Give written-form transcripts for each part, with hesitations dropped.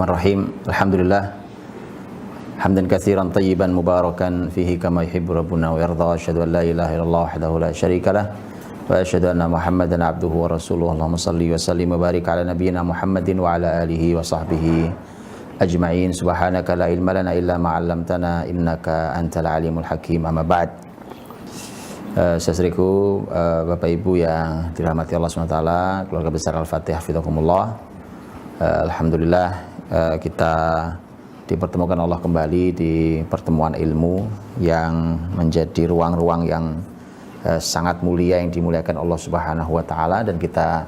Bismillahirrahmanirrahim. Alhamdulillah hamdan katsiran tayyiban mubarakan fihi kama yuhibbu rabbuna wa yarda. Asyhadu an la ilaha illallah wahdahu la syarikalah wa asyhadu anna Muhammadan abduhu wa rasuluhu. Allahumma shalli wa sallim wa barik ala nabiyyina Muhammadin wa ala alihi wa sahbihi ajma'in. Subhanaka la ilma lana illa ma 'allamtana innaka antal alimul hakim. Amma ba'd. Saudaraku, Bapak Ibu yang dirahmati Allah SWT, keluarga besar Al-Fatihah hafizakumullah. Alhamdulillah kita dipertemukan Allah kembali di pertemuan ilmu yang menjadi ruang-ruang yang sangat mulia yang dimuliakan Allah Subhanahu wa taala, dan kita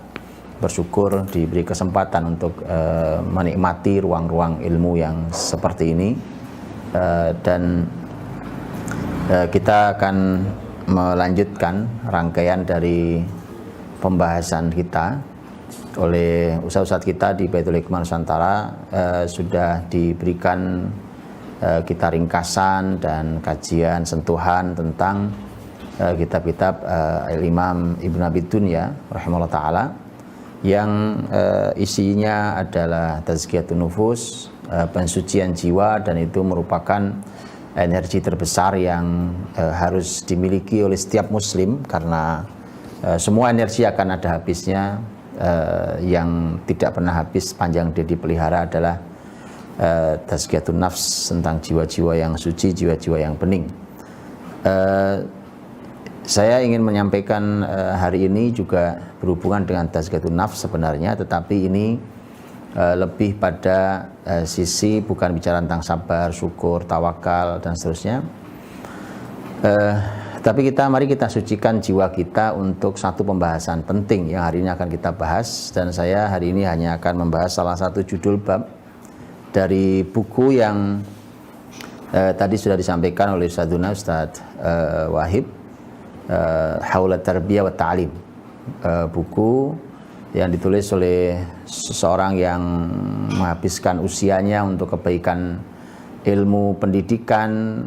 bersyukur diberi kesempatan untuk menikmati ruang-ruang ilmu yang seperti ini, dan kita akan melanjutkan rangkaian dari pembahasan kita oleh ustaz-ustaz kita di Baitul Hikmah Nusantara. Sudah diberikan kita ringkasan dan kajian sentuhan tentang kitab-kitab Imam Ibnu Abi Dunya rahimahullah ta'ala, yang isinya adalah tazkiyatun nufus, pensucian jiwa, dan itu merupakan energi terbesar yang harus dimiliki oleh setiap muslim, karena semua energi akan ada habisnya. Yang tidak pernah habis panjang dia dipelihara adalah tazkiyatun nafs, tentang jiwa-jiwa yang suci, jiwa-jiwa yang bening. Saya ingin menyampaikan hari ini juga berhubungan dengan tazkiyatun nafs sebenarnya, tetapi ini lebih pada sisi bukan bicara tentang sabar, syukur, tawakal dan seterusnya. Tapi mari kita sucikan jiwa kita untuk satu pembahasan penting yang hari ini akan kita bahas, dan saya hari ini hanya akan membahas salah satu judul bab dari buku yang tadi sudah disampaikan oleh Ustadzuna Ustadz Wahib, Haula Tarbiyah wa Ta'lim, buku yang ditulis oleh seseorang yang menghabiskan usianya untuk kebaikan ilmu pendidikan,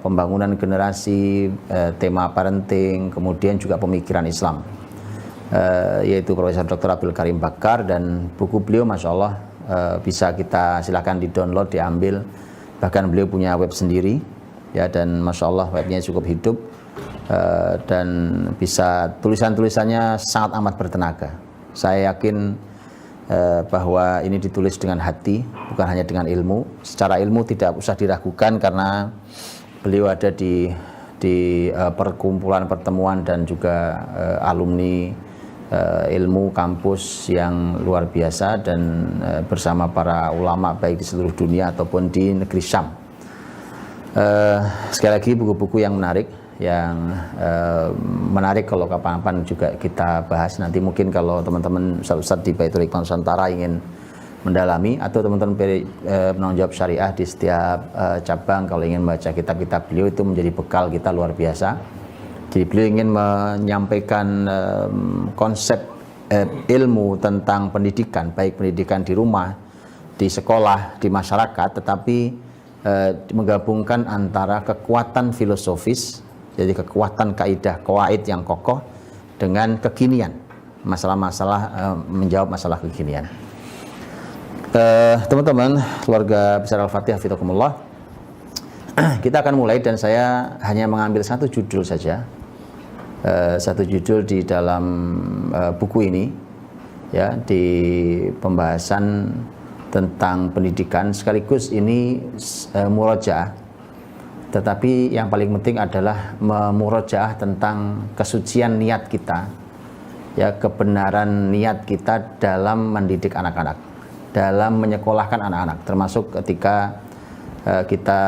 pembangunan generasi, tema parenting, kemudian juga pemikiran Islam, yaitu Profesor Dr. Abdul Karim Bakar. Dan buku beliau Masya Allah bisa kita silakan di download, diambil, bahkan beliau punya web sendiri ya, dan Masya Allah webnya cukup hidup, dan bisa tulisan-tulisannya sangat amat bertenaga. Saya yakin bahwa ini ditulis dengan hati, bukan hanya dengan ilmu. Secara ilmu tidak usah diragukan, karena beliau ada di perkumpulan pertemuan dan juga alumni ilmu kampus yang luar biasa, dan bersama para ulama baik di seluruh dunia ataupun di negeri Syam. Sekali lagi buku-buku yang menarik kalau kapan-kapan juga kita bahas. Nanti mungkin kalau teman-teman ustaz di Baitul Hikmah Nusantara ingin mendalami, atau teman-teman penanggung jawab syariah di setiap cabang kalau ingin membaca kitab-kitab beliau, itu menjadi bekal kita luar biasa. Jadi beliau ingin menyampaikan konsep ilmu tentang pendidikan, baik pendidikan di rumah, di sekolah, di masyarakat, tetapi menggabungkan antara kekuatan filosofis, jadi kekuatan kaidah qawaid yang kokoh, dengan kekinian, masalah-masalah, menjawab masalah kekinian. Teman-teman keluarga besar Al-Fatihah hafizakumullah, kita akan mulai, dan saya hanya mengambil satu judul saja, satu judul di dalam buku ini ya, di pembahasan tentang pendidikan, sekaligus ini murojaah. Tetapi yang paling penting adalah memurojaah tentang kesucian niat kita, ya, kebenaran niat kita dalam mendidik anak-anak, dalam menyekolahkan anak-anak, termasuk ketika kita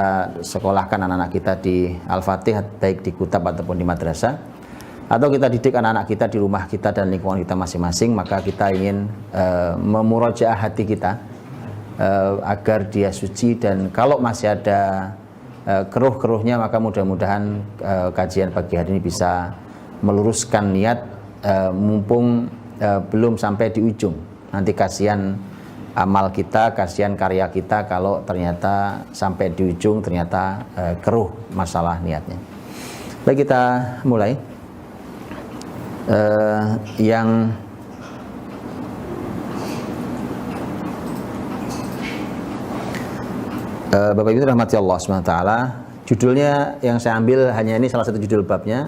sekolahkan anak-anak kita di Al-Fatihah, baik di kutab ataupun di madrasah, atau kita didik anak-anak kita di rumah kita dan lingkungan kita masing-masing. Maka kita ingin memurojaah hati kita agar dia suci, dan kalau masih ada keruh-keruhnya, maka mudah-mudahan kajian pagi hari ini bisa meluruskan niat, mumpung belum sampai di ujung. Nanti kasihan amal kita, kasihan karya kita kalau ternyata sampai di ujung ternyata keruh masalah niatnya. Baik, kita mulai. Yang Bapak Ibu rahmati Allah SWT, judulnya yang saya ambil hanya ini salah satu judul babnya.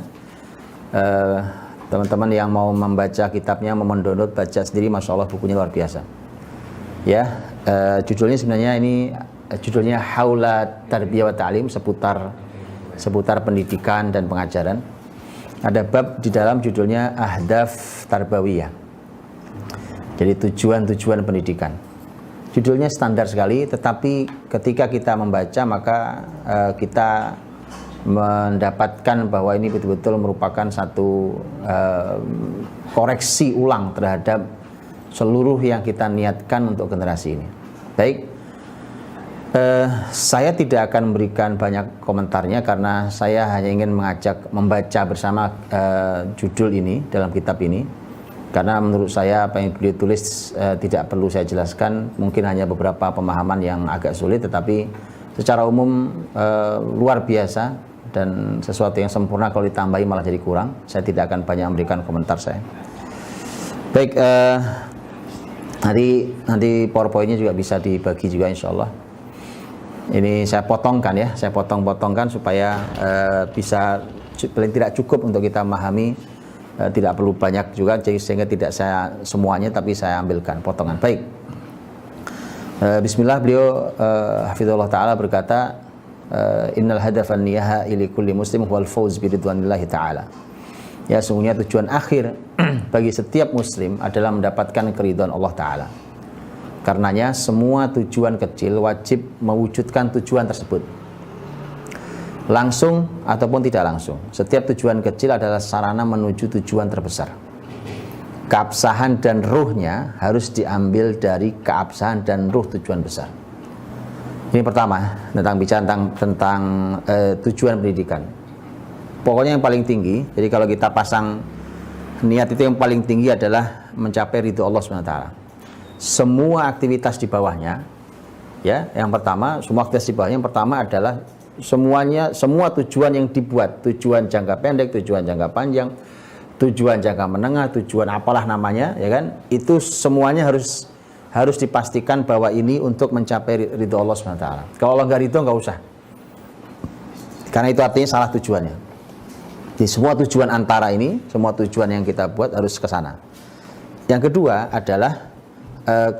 Teman-teman yang mau membaca kitabnya, mau mendownload, baca sendiri, Masya Allah bukunya luar biasa. Ya, judulnya sebenarnya ini judulnya Haula Tarbiyah wa Ta'lim, seputar pendidikan dan pengajaran. Ada bab di dalam judulnya Ahdaf Tarbawiyah. Jadi tujuan-tujuan pendidikan. Judulnya standar sekali, tetapi ketika kita membaca maka kita mendapatkan bahwa ini betul-betul merupakan satu koreksi ulang terhadap seluruh yang kita niatkan untuk generasi ini. Baik, saya tidak akan memberikan banyak komentarnya karena saya hanya ingin mengajak membaca bersama judul ini dalam kitab ini. Karena menurut saya apa yang beliau tulis tidak perlu saya jelaskan, mungkin hanya beberapa pemahaman yang agak sulit, tetapi secara umum luar biasa dan sesuatu yang sempurna kalau ditambahi malah jadi kurang. Saya tidak akan banyak memberikan komentar saya. Baik, nanti PowerPoint-nya juga bisa dibagi juga insya Allah. Ini saya potongkan ya, saya potong-potongkan supaya bisa paling tidak cukup untuk kita memahami. Tidak perlu banyak juga sehingga tidak saya semuanya tapi saya ambilkan potongan. Baik, Bismillah, beliau hafizahullah ta'ala berkata, innal hadafan niyaha ili kulli muslim wal fawz biridwanillahi ta'ala. Ya, sungguhnya tujuan akhir bagi setiap muslim adalah mendapatkan keridhaan Allah ta'ala. Karenanya semua tujuan kecil wajib mewujudkan tujuan tersebut, langsung ataupun tidak langsung. Setiap tujuan kecil adalah sarana menuju tujuan terbesar. Keabsahan dan ruhnya harus diambil dari keabsahan dan ruh tujuan besar. Ini pertama, bicara tentang tujuan pendidikan. Pokoknya yang paling tinggi, jadi kalau kita pasang niat itu yang paling tinggi adalah mencapai ridho Allah SWT. Semua aktivitas di bawahnya, ya, yang pertama, semua aktivitas di bawahnya yang pertama adalah semua tujuan yang dibuat, tujuan jangka pendek, tujuan jangka panjang, tujuan jangka menengah, tujuan apalah namanya, ya kan? Itu semuanya harus dipastikan bahwa ini untuk mencapai ridho Allah SWT. Kalau Allah nggak ridho, nggak usah. Karena itu artinya salah tujuannya. Jadi semua tujuan antara ini, semua tujuan yang kita buat harus ke sana. Yang kedua adalah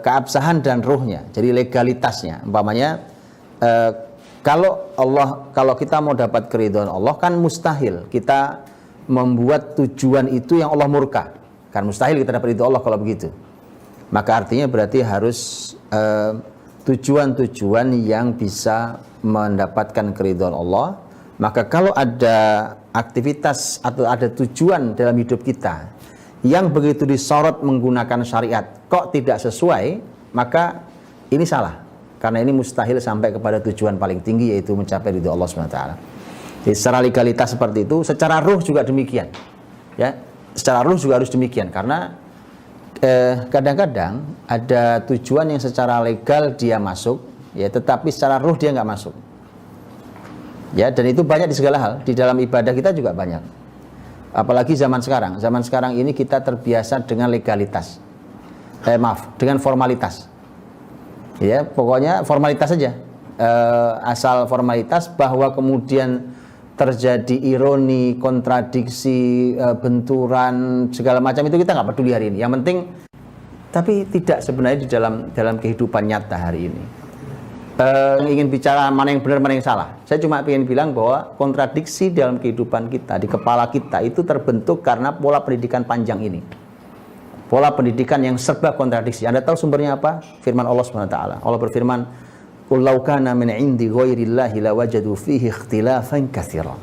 keabsahan dan ruhnya, jadi legalitasnya. Umpamanya kalau kita mau dapat keridhaan Allah, kan mustahil kita membuat tujuan itu yang Allah murka. Kan mustahil kita dapat ridho Allah kalau begitu. Maka artinya berarti harus tujuan-tujuan yang bisa mendapatkan keridhaan Allah. Maka kalau ada aktivitas atau ada tujuan dalam hidup kita yang begitu disorot menggunakan syariat kok tidak sesuai, maka ini salah. Karena ini mustahil sampai kepada tujuan paling tinggi, yaitu mencapai ridho Allah SWT. Jadi secara legalitas seperti itu, secara ruh juga demikian. Ya, secara ruh juga harus demikian. Karena kadang-kadang ada tujuan yang secara legal dia masuk, ya, tetapi secara ruh dia nggak masuk. Ya, dan itu banyak di segala hal. Di dalam ibadah kita juga banyak. Apalagi zaman sekarang. Zaman sekarang ini kita terbiasa dengan legalitas. Dengan formalitas. Ya, pokoknya formalitas saja. Asal formalitas, bahwa kemudian terjadi ironi, kontradiksi, benturan, segala macam itu kita nggak peduli hari ini. Yang penting, tapi tidak sebenarnya di dalam kehidupan nyata hari ini. Ingin bicara mana yang benar, mana yang salah. Saya cuma ingin bilang bahwa kontradiksi dalam kehidupan kita, di kepala kita itu terbentuk karena pola pendidikan panjang ini. Pola pendidikan yang serba kontradiksi. Anda tahu sumbernya apa? Firman Allah SWT. Allah berfirman, "Qul law kana min 'indi ghairillahi lawajadu fihi ikhtilafan katsiran."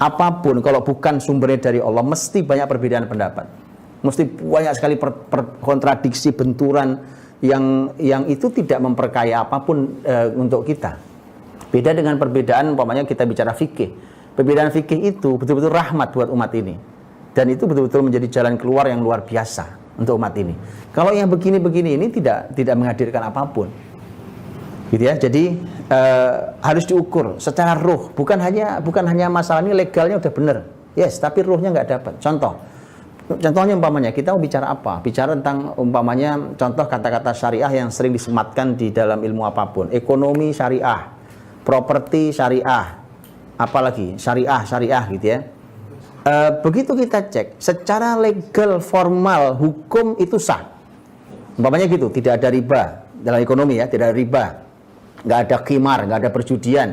Apapun kalau bukan sumbernya dari Allah, mesti banyak perbedaan pendapat. Mesti banyak sekali kontradiksi, benturan yang itu tidak memperkaya apapun untuk kita. Beda dengan perbedaan, umpamanya kita bicara fikih. Perbedaan fikih itu betul-betul rahmat buat umat ini. Dan itu betul-betul menjadi jalan keluar yang luar biasa untuk umat ini. Kalau yang begini-begini ini tidak menghadirkan apapun. Gitu ya. Jadi harus diukur secara ruh, bukan hanya masalah ini legalnya udah benar. Yes, tapi ruhnya nggak dapat. Contohnya umpamanya kita mau bicara apa? Bicara tentang umpamanya contoh kata-kata syariah yang sering disematkan di dalam ilmu apapun. Ekonomi syariah, properti syariah, apalagi syariah gitu ya. Begitu kita cek secara legal formal hukum itu sah, umpamanya gitu, tidak ada riba dalam ekonomi ya, tidak ada riba, nggak ada qimar, nggak ada perjudian,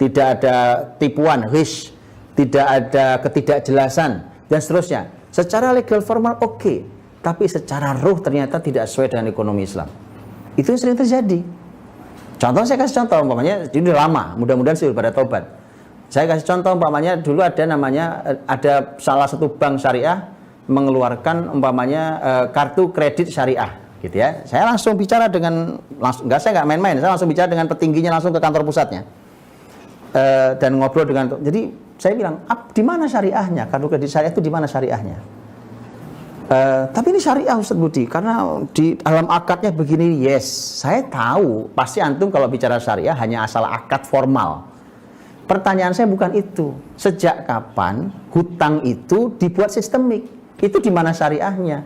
tidak ada tipuan, ghish, tidak ada ketidakjelasan dan seterusnya. Secara legal formal oke, tapi secara ruh ternyata tidak sesuai dengan ekonomi Islam. Itu yang sering terjadi. Contoh, saya kasih contoh, umpamanya ini udah lama, mudah-mudahan sih pada tobat. Saya kasih contoh, umpamanya dulu ada salah satu bank syariah mengeluarkan umpamanya kartu kredit syariah, gitu ya. Saya langsung bicara saya nggak main-main, saya langsung bicara dengan petingginya langsung ke kantor pusatnya dan ngobrol dengan. Jadi saya bilang, di mana syariahnya? Kartu kredit syariah itu di mana syariahnya? Tapi ini syariah Ustaz Budi, karena di dalam akadnya begini. Yes, saya tahu pasti antum kalau bicara syariah hanya asal akad formal. Pertanyaan saya bukan itu. Sejak kapan hutang itu dibuat sistemik? Itu di mana syariahnya?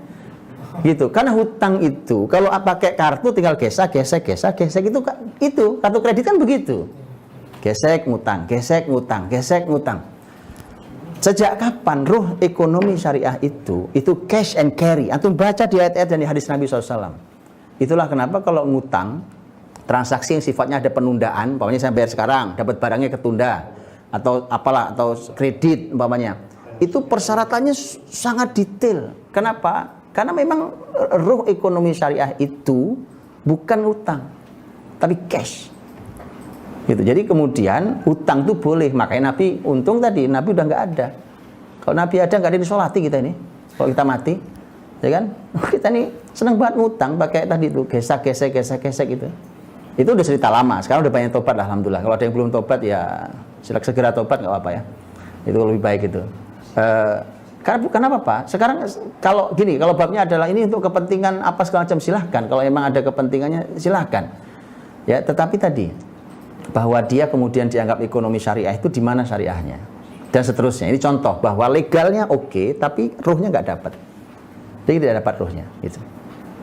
Gitu. Karena hutang itu kalau pakai kartu tinggal gesek itu kartu kredit kan begitu. Gesek ngutang. Sejak kapan ruh ekonomi syariah itu cash and carry? Antum baca di ayat-ayat dan di hadis Nabi SAW. Itulah kenapa kalau ngutang, transaksi yang sifatnya ada penundaan, umpamanya saya bayar sekarang, dapat barangnya ketunda, atau apalah, atau kredit umpamanya, itu persyaratannya sangat detail. Kenapa? Karena memang ruh ekonomi syariah itu bukan utang, tapi cash. Gitu. Jadi kemudian utang itu boleh, makanya Nabi untung tadi Nabi udah nggak ada. Kalau Nabi ada nggak ada disolati kita ini. Kalau kita mati, ya kan? Kita nih senang banget ngutang pakai tadi itu gesek gitu. Itu udah cerita lama. Sekarang udah banyak tobat, alhamdulillah. Kalau ada yang belum tobat ya silakan segera tobat, nggak apa-apa ya. Itu lebih baik itu. Karena bukan apa-apa. Sekarang kalau babnya adalah ini untuk kepentingan apa segala macam, silahkan. Kalau emang ada kepentingannya silahkan. Ya, tetapi tadi bahwa dia kemudian dianggap ekonomi syariah itu di mana syariahnya dan seterusnya. Ini contoh bahwa legalnya oke, tapi ruhnya nggak dapat. Jadi tidak dapat ruhnya gitu.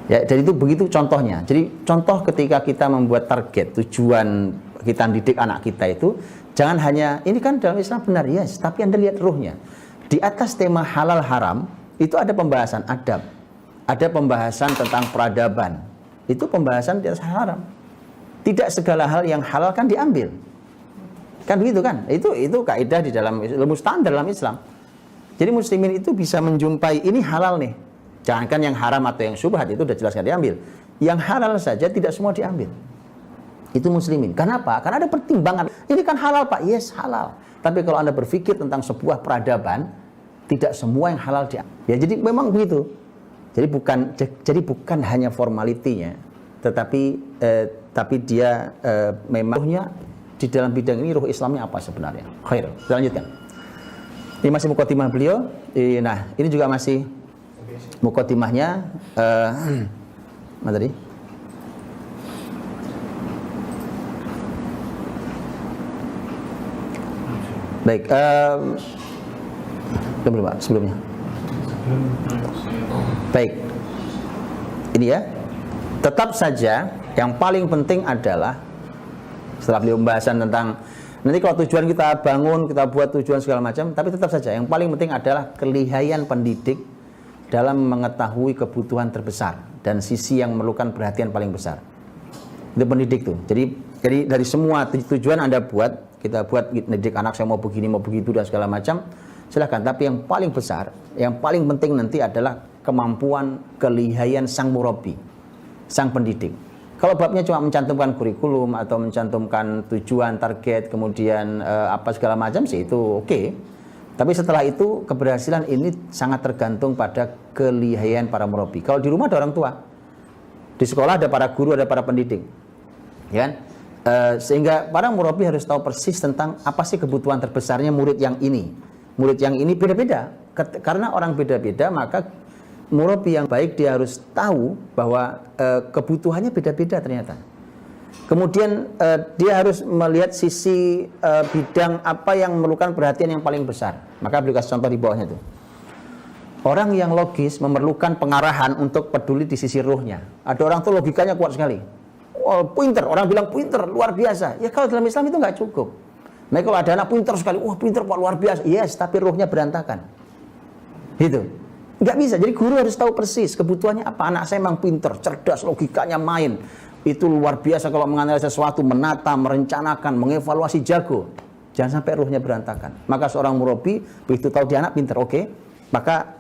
Ya, jadi itu begitu contohnya. Jadi contoh ketika kita membuat target tujuan kita didik anak kita itu jangan hanya ini kan dalam Islam benar, yes, tapi Anda lihat ruhnya. Di atas tema halal haram itu ada pembahasan adab, ada pembahasan tentang peradaban. Itu pembahasan di atas haram. Tidak segala hal yang halal kan diambil. Kan begitu kan? Itu kaidah di dalam ilmu standar dalam Islam. Jadi muslimin itu bisa menjumpai ini halal nih. Jangankan yang haram atau yang syubhat, itu udah jelas kan diambil. Yang halal saja tidak semua diambil. Itu muslimin. Kenapa? Karena ada pertimbangan. Ini kan halal Pak. Yes, halal. Tapi kalau Anda berpikir tentang sebuah peradaban, tidak semua yang halal diambil. Ya, jadi memang begitu. Jadi bukan hanya formalitinya, tapi dia memang ruhnya di dalam bidang ini, ruh Islamnya apa sebenarnya. Khair. Kita lanjutkan. Ini masih muqaddimah beliau. Nah, ini juga masih muqaddimahnya. Mana tadi? Baik. Belum Pak, sebelumnya. Baik. Ini ya. Tetap saja yang paling penting adalah setelah beliau pembahasan tentang nanti kalau tujuan kita bangun, kita buat tujuan segala macam, tapi tetap saja yang paling penting adalah kelihayan pendidik dalam mengetahui kebutuhan terbesar dan sisi yang memerlukan perhatian paling besar. Itu pendidik tuh. Jadi dari semua tujuan Anda buat, kita buat mendidik anak saya mau begini, mau begitu dan segala macam, silakan. Tapi yang paling besar, yang paling penting nanti adalah kemampuan kelihayan sang murabi, sang pendidik. Kalau babnya cuma mencantumkan kurikulum atau mencantumkan tujuan, target, kemudian apa segala macam sih itu oke. Tapi setelah itu keberhasilan ini sangat tergantung pada kelihayan para murabi. Kalau di rumah ada orang tua, di sekolah ada para guru, ada para pendidik, ya kan? Sehingga para murabi harus tahu persis tentang apa sih kebutuhan terbesarnya murid yang ini. Murid yang ini beda-beda. Karena orang beda-beda, maka murabi yang baik dia harus tahu bahwa kebutuhannya beda-beda ternyata. Kemudian dia harus melihat sisi bidang apa yang memerlukan perhatian yang paling besar. Maka beliau kasih contoh di bawahnya itu. Orang yang logis memerlukan pengarahan untuk peduli di sisi ruhnya. Ada orang tuh logikanya kuat sekali. oh, pinter, orang bilang pinter, luar biasa. Ya kalau dalam Islam itu nggak cukup. Nah kalau ada anak pinter sekali, wah pinter Pak, luar biasa. Yes, tapi ruhnya berantakan. Gitu. Nggak bisa, jadi guru harus tahu persis kebutuhannya apa. Anak saya memang pinter, cerdas, logikanya main. Itu luar biasa kalau menganalisa sesuatu, menata, merencanakan, mengevaluasi, jago. Jangan sampai ruhnya berantakan. Maka seorang murabi, begitu tahu dia anak pinter, oke, maka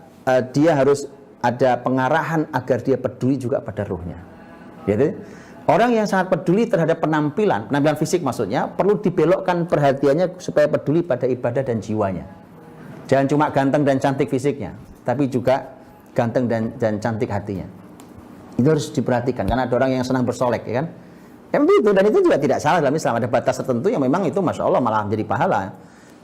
dia harus ada pengarahan agar dia peduli juga pada ruhnya. Gitu. Orang yang sangat peduli terhadap penampilan fisik maksudnya, perlu dibelokkan perhatiannya supaya peduli pada ibadah dan jiwanya. Jangan cuma ganteng dan cantik fisiknya, tapi juga ganteng dan cantik hatinya. Itu harus diperhatikan, karena ada orang yang senang bersolek, ya kan? Itu, dan itu juga tidak salah dalam Islam. Ada batas tertentu yang memang itu Masya Allah malah menjadi pahala.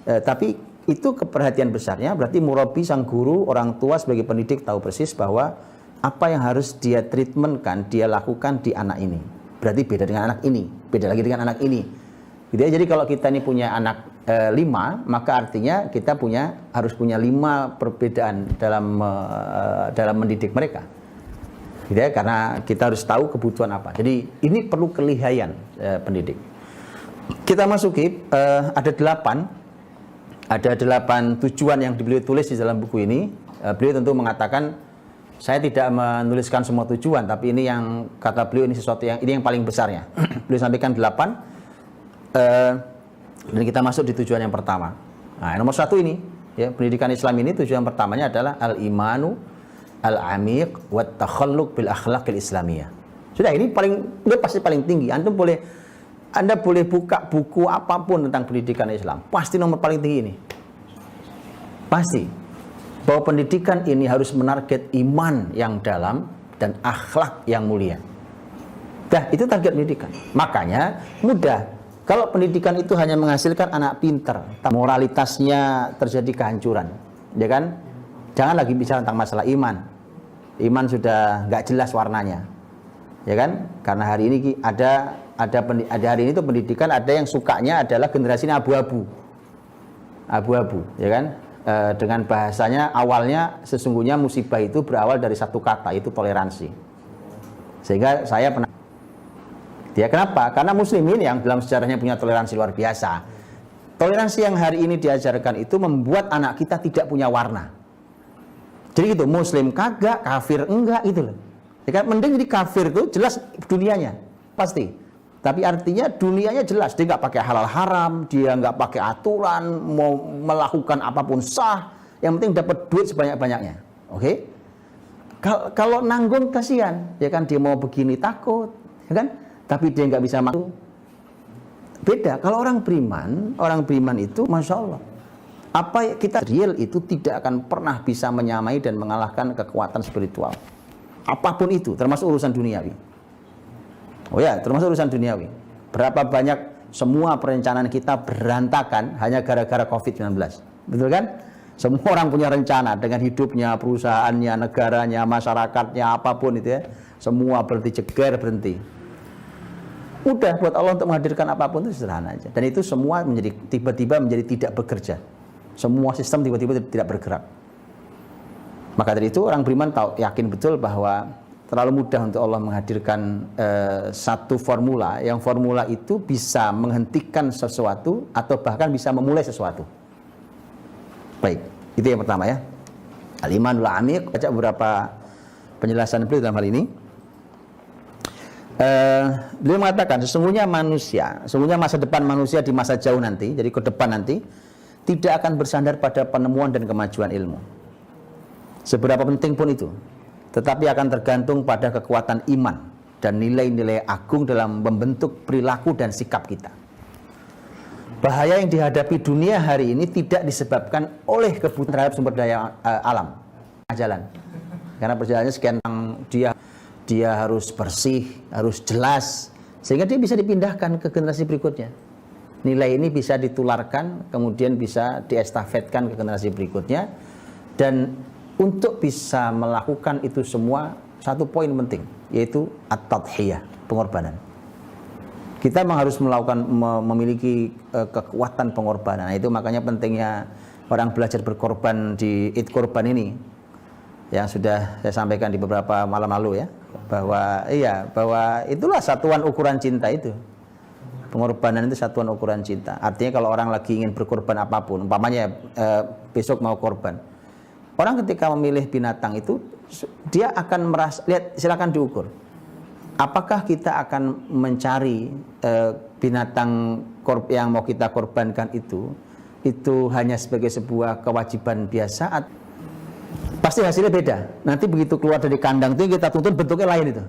Tapi itu keperhatian besarnya, berarti murabi, sang guru, orang tua sebagai pendidik tahu persis bahwa apa yang harus dia treatmentkan, dia lakukan di anak ini. Berarti beda dengan anak ini, beda lagi dengan anak ini. Gitu ya. Jadi kalau kita ini punya anak 5, maka artinya kita harus punya 5 perbedaan dalam mendidik mereka. Gitu ya, karena kita harus tahu kebutuhan apa. Jadi ini perlu kelihayan pendidik. Kita masuki ada 8 tujuan yang beliau tulis di dalam buku ini. Beliau tentu mengatakan, saya tidak menuliskan semua tujuan, tapi ini yang kata beliau ini sesuatu yang paling besarnya. Beliau sampaikan 8, dan kita masuk di tujuan yang pertama. Nah, nomor 1 ini, ya, pendidikan Islam ini tujuan pertamanya adalah al-imanu al-amiq wa takhalluq bil akhlaqil islamiyah. Sudah, ini pasti paling tinggi. Anda boleh buka buku apapun tentang pendidikan Islam, pasti nomor paling tinggi ini. Pasti. Bahwa pendidikan ini harus menarget iman yang dalam dan akhlak yang mulia. Dah, itu target pendidikan. Makanya mudah. Kalau pendidikan itu hanya menghasilkan anak pinter, moralitasnya terjadi kehancuran, ya kan? Jangan lagi bicara tentang masalah iman. Iman sudah nggak jelas warnanya, ya kan? Karena hari ini ada hari ini tuh pendidikan ada yang sukanya adalah generasinya abu-abu, ya kan? Dengan bahasanya awalnya sesungguhnya musibah itu berawal dari satu kata, itu toleransi. Sehingga saya pernah kenapa? Karena muslimin yang dalam sejarahnya punya toleransi luar biasa. Toleransi yang hari ini diajarkan itu membuat anak kita tidak punya warna. Jadi gitu, muslim kagak, kafir enggak, gitu loh. Ya kan? Mending jadi kafir itu jelas dunianya, pasti. Tapi artinya dunianya jelas, dia nggak pakai halal haram, dia nggak pakai aturan, mau melakukan apapun sah, yang penting dapat duit sebanyak-banyaknya. Oke? Kalau nanggung kasihan, ya kan, dia mau begini takut, ya kan? Tapi dia nggak bisa mampu. Beda. Kalau orang beriman itu, masya Allah, apa kita real itu tidak akan pernah bisa menyamai dan mengalahkan kekuatan spiritual. Apapun itu, termasuk urusan duniawi. Oh ya, termasuk urusan duniawi. Berapa banyak semua perencanaan kita berantakan hanya gara-gara COVID-19. Betul kan? Semua orang punya rencana dengan hidupnya, perusahaannya, negaranya, masyarakatnya, apapun itu ya. Semua berhenti, berhenti. Udah buat Allah untuk menghadirkan apapun itu sederhana aja. Dan itu semua tiba-tiba menjadi tidak bekerja. Semua sistem tiba-tiba tidak bergerak. Maka dari itu orang beriman yakin betul bahwa terlalu mudah untuk Allah menghadirkan satu formula, yang formula itu bisa menghentikan sesuatu atau bahkan bisa memulai sesuatu. Baik, itu yang pertama ya. Al-imanul amiq, baca beberapa penjelasan beliau dalam hal ini. Beliau mengatakan sesungguhnya masa depan manusia di masa jauh nanti, jadi ke depan nanti, tidak akan bersandar pada penemuan dan kemajuan ilmu. Seberapa penting pun itu, tetapi akan tergantung pada kekuatan iman dan nilai-nilai agung dalam membentuk perilaku dan sikap kita. Bahaya yang dihadapi dunia hari ini tidak disebabkan oleh kebutuhan terhadap sumber daya alam, jalan. Karena perjalanannya sekian, dia harus bersih, harus jelas, sehingga dia bisa dipindahkan ke generasi berikutnya. Nilai ini bisa ditularkan, kemudian bisa diestafetkan ke generasi berikutnya, dan untuk bisa melakukan itu semua, satu poin penting, yaitu at-tadhiyah, pengorbanan. Kita memang harus memiliki kekuatan pengorbanan. Nah, itu makanya pentingnya orang belajar berkorban di Id Korban ini, yang sudah saya sampaikan di beberapa malam lalu ya. bahwa itulah satuan ukuran cinta itu. Pengorbanan itu satuan ukuran cinta. Artinya kalau orang lagi ingin berkorban apapun, umpamanya besok mau korban, orang ketika memilih binatang itu dia akan merasa, lihat, silakan diukur. Apakah kita akan mencari binatang yang mau kita korbankan itu hanya sebagai sebuah kewajiban biasa? Pasti hasilnya beda. Nanti begitu keluar dari kandang itu kita tuntun bentuknya lain itu.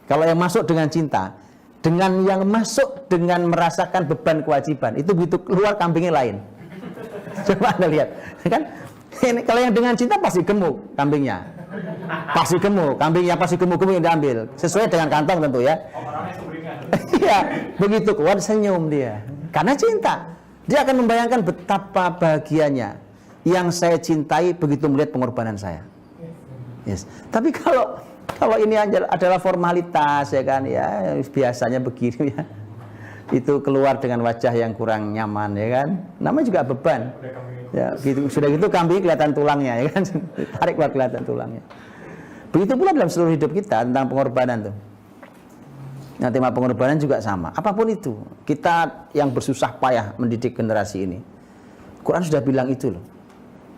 Kalau yang masuk dengan cinta, dengan yang masuk dengan merasakan beban kewajiban, itu begitu keluar kambingnya lain. Coba Anda lihat, kan? Ini kalau yang dengan cinta pasti gemuk kambingnya, pasti gemuk kambingnya, pasti gemuk-gemuk yang diambil sesuai dengan kantong tentu ya. Iya, begitu keluar senyum dia, karena cinta. Dia akan membayangkan betapa bahagianya yang saya cintai begitu melihat pengorbanan saya. Yes. Tapi kalau ini adalah formalitas ya kan, ya biasanya begini ya, itu keluar dengan wajah yang kurang nyaman ya kan, namanya juga beban ya, gitu. Sudah gitu kambing kelihatan tulangnya ya kan, tarik keluar kelihatan tulangnya. Begitu pula dalam seluruh hidup kita tentang pengorbanan tuh. Nah, tema pengorbanan juga sama, apapun itu kita yang bersusah payah mendidik generasi ini, Quran sudah bilang itu loh.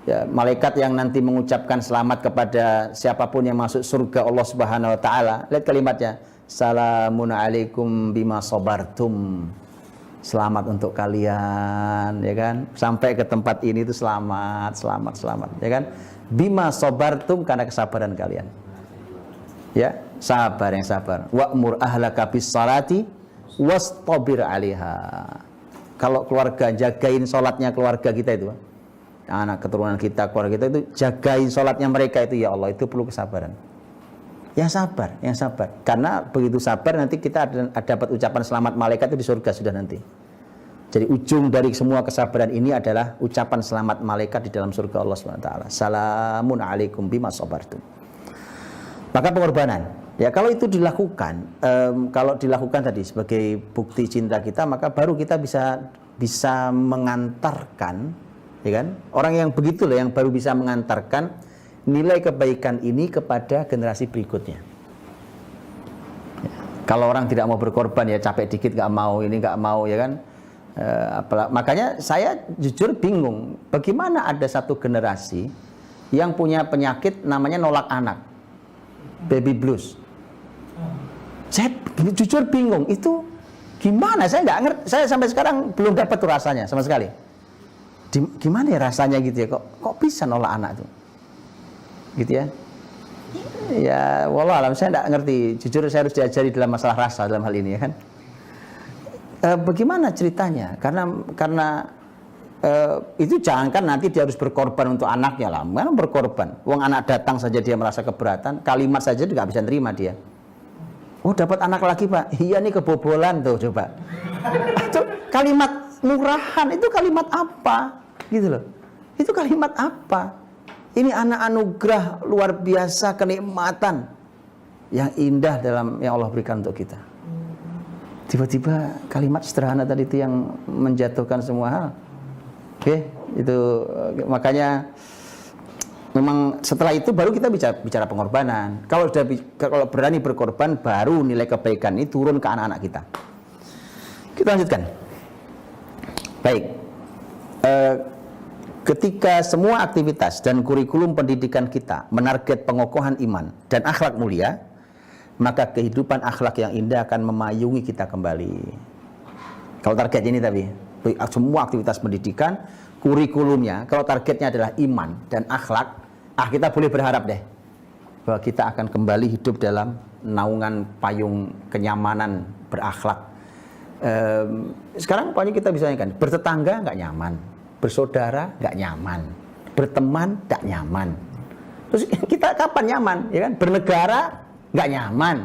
Ya, malaikat yang nanti mengucapkan selamat kepada siapapun yang masuk surga Allah Subhanahu wa taala. Lihat kalimatnya, salamun alaikum bima sabartum. Selamat untuk kalian, ya kan? Sampai ke tempat ini itu selamat, ya kan? Bima sabartum, karena kesabaran kalian. Ya, sabar yang sabar. Wa'mur ahlaka bis salati wastabir 'alaiha. Kalau keluarga, jagain salatnya keluarga kita itu, anak keturunan kita, keluarga kita itu, jagain sholatnya mereka itu, ya Allah, itu perlu kesabaran. Yang sabar. Karena begitu sabar nanti kita dapat ucapan selamat malaikat itu di surga sudah nanti. Jadi ujung dari semua kesabaran ini adalah ucapan selamat malaikat di dalam surga Allah SWT. Salamun alaikum bima sabartum. Maka pengorbanan, ya kalau itu dilakukan, kalau dilakukan tadi sebagai bukti cinta kita, maka baru kita bisa mengantarkan, ya kan? Orang yang begitu loh yang baru bisa mengantarkan nilai kebaikan ini kepada generasi berikutnya. Ya. Kalau orang tidak mau berkorban, ya capek dikit nggak mau, ini nggak mau, ya kan? Makanya saya jujur bingung, bagaimana ada satu generasi yang punya penyakit namanya nolak anak, baby blues. Saya jujur bingung, itu gimana? Saya nggak ngerti, saya sampai sekarang belum dapat tuh rasanya sama sekali. Gimana ya rasanya gitu ya, kok bisa nolak anak tuh gitu ya. Ya wallahualam, saya nggak ngerti, jujur saya harus diajari dalam masalah rasa dalam hal ini, ya kan. Bagaimana ceritanya, karena itu jangankan nanti dia harus berkorban untuk anaknya lah, mana berkorban, uang anak datang saja dia merasa keberatan, kalimat saja nggak bisa terima dia. Oh dapat anak lagi pak, iya nih kebobolan tuh, coba. Itu kalimat murahan, itu kalimat apa? Gitu loh, itu kalimat apa? Ini anak anugerah luar biasa, kenikmatan yang indah dalam yang Allah berikan untuk kita. Tiba-tiba kalimat sederhana tadi itu yang menjatuhkan semua hal. Oke, itu makanya memang setelah itu baru kita bicara pengorbanan. Kalau berani berkorban, baru nilai kebaikan ini turun ke anak-anak kita. Kita lanjutkan. Baik. Ketika semua aktivitas dan kurikulum pendidikan kita menarget pengokohan iman dan akhlak mulia, maka kehidupan akhlak yang indah akan memayungi kita kembali. Kalau target ini tapi semua aktivitas pendidikan, kurikulumnya, kalau targetnya adalah iman dan akhlak, kita boleh berharap deh bahwa kita akan kembali hidup dalam naungan payung kenyamanan berakhlak. Sekarang pokoknya kita bisa kan, bertetangga nggak nyaman, bersaudara nggak nyaman, berteman nggak nyaman. Terus kita kapan nyaman? Ya kan? Bernegara nggak nyaman.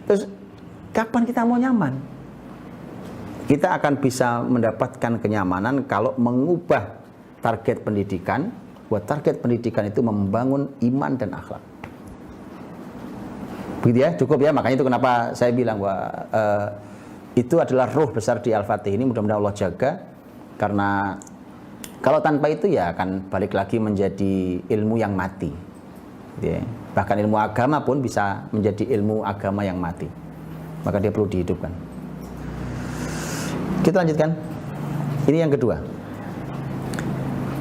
Terus kapan kita mau nyaman? Kita akan bisa mendapatkan kenyamanan kalau mengubah target pendidikan. Buat target pendidikan itu membangun iman dan akhlak. Begitu ya, cukup ya. Makanya itu kenapa saya bilang bahwa itu adalah ruh besar di Al-Fatih ini. Mudah-mudahan Allah jaga. Karena kalau tanpa itu ya akan balik lagi menjadi ilmu yang mati. Gitu ya. Bahkan ilmu agama pun bisa menjadi ilmu agama yang mati. Maka dia perlu dihidupkan. Kita lanjutkan. Ini yang kedua.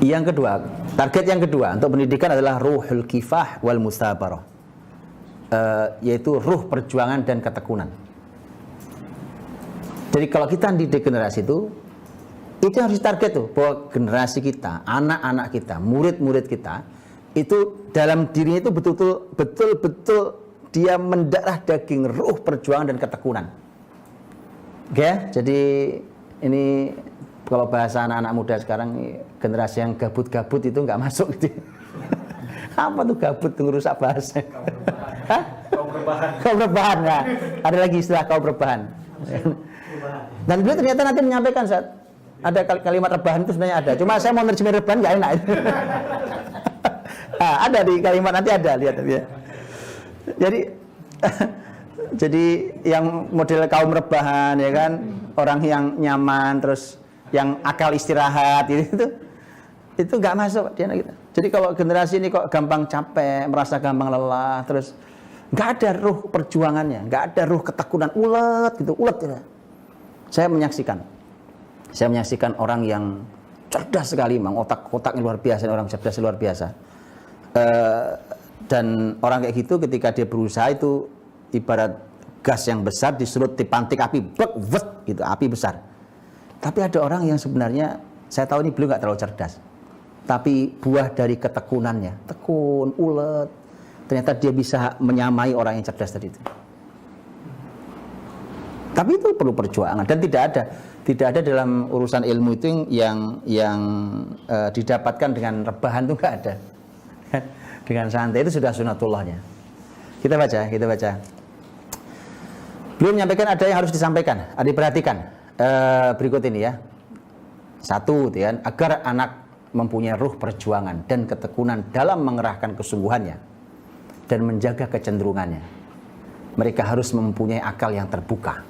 Yang kedua, target yang kedua untuk pendidikan adalah ruhul kifah wal musabarah. Yaitu ruh perjuangan dan ketekunan. Jadi kalau kita didik generasi itu harus target tuh, bahwa generasi kita, anak-anak kita, murid-murid kita itu dalam dirinya itu betul-betul dia mendarah daging ruh perjuangan dan ketekunan. Oke, jadi ini kalau bahasa anak-anak muda sekarang, generasi yang gabut-gabut itu nggak masuk gitu. Apa tuh gabut tuh, ngerusak bahasa? Kaum rebahan. Nah, ada lagi istilah kaum rebahan. Dan beliau ternyata nanti menyampaikan saat ada kalimat rebahan itu sebenarnya ada. Cuma saya mau nerjemahin rebahan nggak enak. Ada di kalimat nanti ada, lihat ya. Jadi yang model kaum rebahan ya kan, orang yang nyaman terus yang akal istirahat itu nggak masuk dia gitu. Jadi kalau generasi ini kok gampang capek, merasa gampang lelah, terus nggak ada ruh perjuangannya, nggak ada ruh ketekunan, ulet gitu. Saya menyaksikan orang yang cerdas sekali, memang otaknya luar biasa, orang cerdas luar biasa. Dan orang kayak gitu ketika dia berusaha itu ibarat gas yang besar disulut dipantik api, gitu, api besar. Tapi ada orang yang sebenarnya saya tahu ini beliau nggak terlalu cerdas, tapi buah dari ketekunannya, tekun, ulet, ternyata dia bisa menyamai orang yang cerdas tadi itu. Tapi itu perlu perjuangan dan tidak ada dalam urusan ilmu itu yang didapatkan dengan rebahan itu nggak ada. Dengan santai itu sudah sunatullahnya. Kita baca. Belum menyampaikan ada yang harus disampaikan, ada diperhatikan. Berikut ini ya. Satu, ya, agar anak mempunyai ruh perjuangan dan ketekunan dalam mengerahkan kesungguhannya dan menjaga kecenderungannya. Mereka harus mempunyai akal yang terbuka.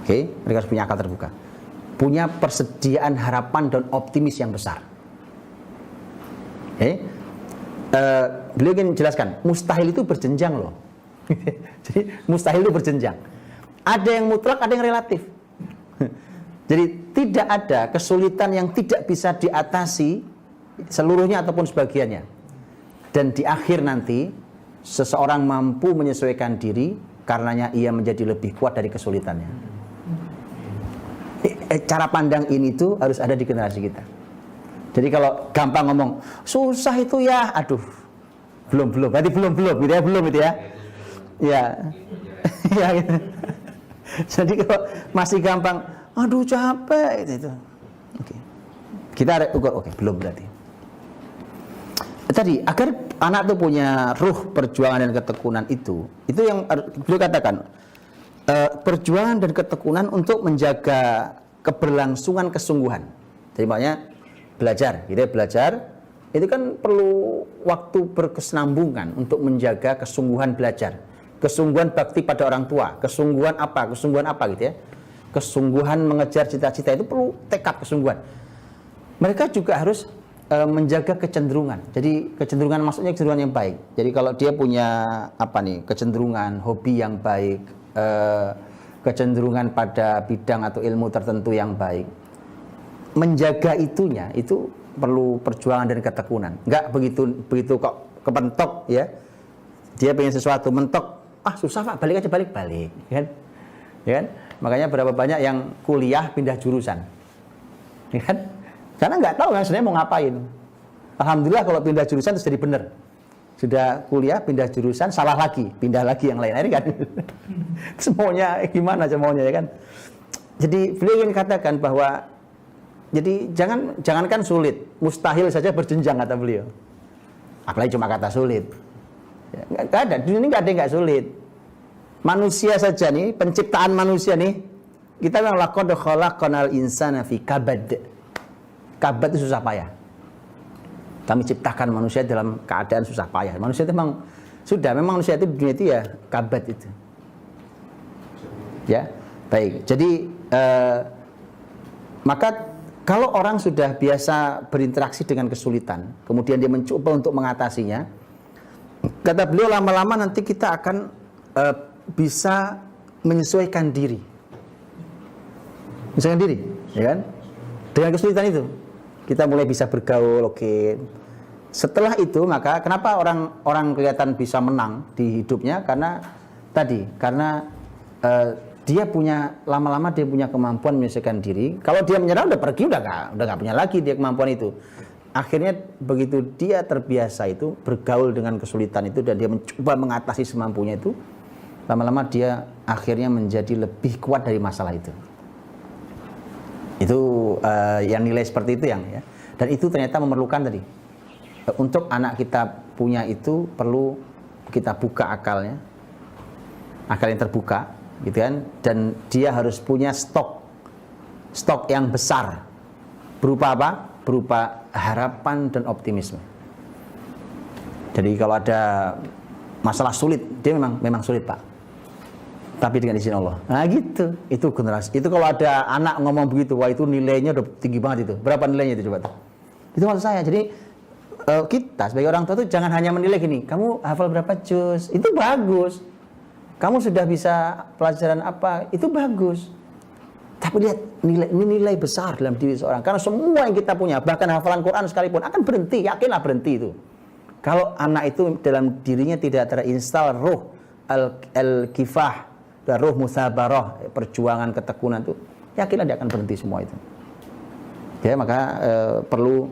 Oke, mereka harus punya akal terbuka. Punya persediaan harapan dan optimis yang besar. Oke. Beliau ingin jelaskan, mustahil itu berjenjang loh. Jadi mustahil itu berjenjang. Ada yang mutlak, ada yang relatif. Jadi tidak ada kesulitan yang tidak bisa diatasi seluruhnya ataupun sebagiannya. Dan di akhir nanti seseorang mampu menyesuaikan diri karenanya ia menjadi lebih kuat dari kesulitannya. Cara pandang ini tuh harus ada di generasi kita. Jadi kalau gampang ngomong susah itu ya, aduh, belum, berarti belum gitu ya. Ya, ya gitu. Jadi kalau masih gampang, aduh capek itu. Oke. Kita ukur, oke, belum berarti. Tadi agar anak tuh punya ruh perjuangan dan ketekunan itu yang beliau katakan, perjuangan dan ketekunan untuk menjaga keberlangsungan kesungguhan. Jadi makanya belajar itu kan perlu waktu berkesinambungan untuk menjaga kesungguhan belajar, kesungguhan bakti pada orang tua, kesungguhan apa gitu ya, kesungguhan mengejar cita-cita itu perlu tekad kesungguhan. Mereka juga harus menjaga kecenderungan. Jadi kecenderungan maksudnya kecenderungan yang baik. Jadi kalau dia punya kecenderungan hobi yang baik, kecenderungan pada bidang atau ilmu tertentu yang baik, menjaga itunya itu perlu perjuangan dan ketekunan. Enggak begitu kok kepentok ya. Dia pengen sesuatu mentok, susah Pak, balik kan? Ya kan? Makanya berapa banyak yang kuliah pindah jurusan. Ya kan? Karena nggak tahu kan sebenarnya mau ngapain. Alhamdulillah kalau pindah jurusan terus jadi benar. Sudah kuliah pindah jurusan salah lagi, pindah lagi yang lain. Ini kan semuanya gimana semuanya ya kan. Jadi beliau ingin katakan bahwa jadi jangankan sulit, mustahil saja berjenjang kata beliau. Apalagi cuma kata sulit. Ya, nggak ada, dunia ini nggak ada yang nggak sulit. Manusia saja nih, penciptaan manusia nih, kita bilang laqad khalaqnal insana fi kabad. Kabad itu susah payah. Kami ciptakan manusia dalam keadaan susah payah. Manusia itu memang manusia itu di dunia itu ya kabad itu. Ya, baik. Jadi maka kalau orang sudah biasa berinteraksi dengan kesulitan, kemudian dia mencoba untuk mengatasinya, Kata beliau, lama-lama nanti kita akan bisa menyesuaikan diri. Menyesuaikan diri, ya kan? Dengan kesulitan itu, kita mulai bisa bergaul, oke. Setelah itu, maka kenapa orang kelihatan bisa menang di hidupnya? Karena dia punya, lama-lama dia punya kemampuan menyesuaikan diri. Kalau dia menyerah, udah pergi, udah nggak punya lagi dia kemampuan itu. Akhirnya begitu dia terbiasa itu bergaul dengan kesulitan itu dan dia mencoba mengatasi semampunya itu, lama-lama dia akhirnya menjadi lebih kuat dari masalah itu. Itu yang nilai seperti itu yang ya. Dan itu ternyata memerlukan tadi. Untuk anak kita punya itu perlu kita buka akalnya, akal yang terbuka, gitu kan? Dan dia harus punya stok yang besar. Berupa apa? Berupa harapan dan optimisme. Jadi kalau ada masalah sulit, dia memang sulit, Pak. Tapi dengan izin Allah. Nah gitu, itu generasi. Itu kalau ada anak ngomong begitu, wah itu nilainya udah tinggi banget itu. Berapa nilainya itu coba tuh? Itu maksud saya. Jadi kita sebagai orang tua tuh jangan hanya menilai gini, kamu hafal berapa juz, itu bagus. Kamu sudah bisa pelajaran apa, itu bagus. Tapi lihat nilai besar dalam diri seorang. Karena semua yang kita punya, bahkan hafalan Quran sekalipun akan berhenti, yakinlah berhenti itu. Kalau anak itu dalam dirinya tidak terinstal ruh al-kifah dan ruh musabarah, perjuangan ketekunan itu, yakinlah dia akan berhenti semua itu. Ya, maka perlu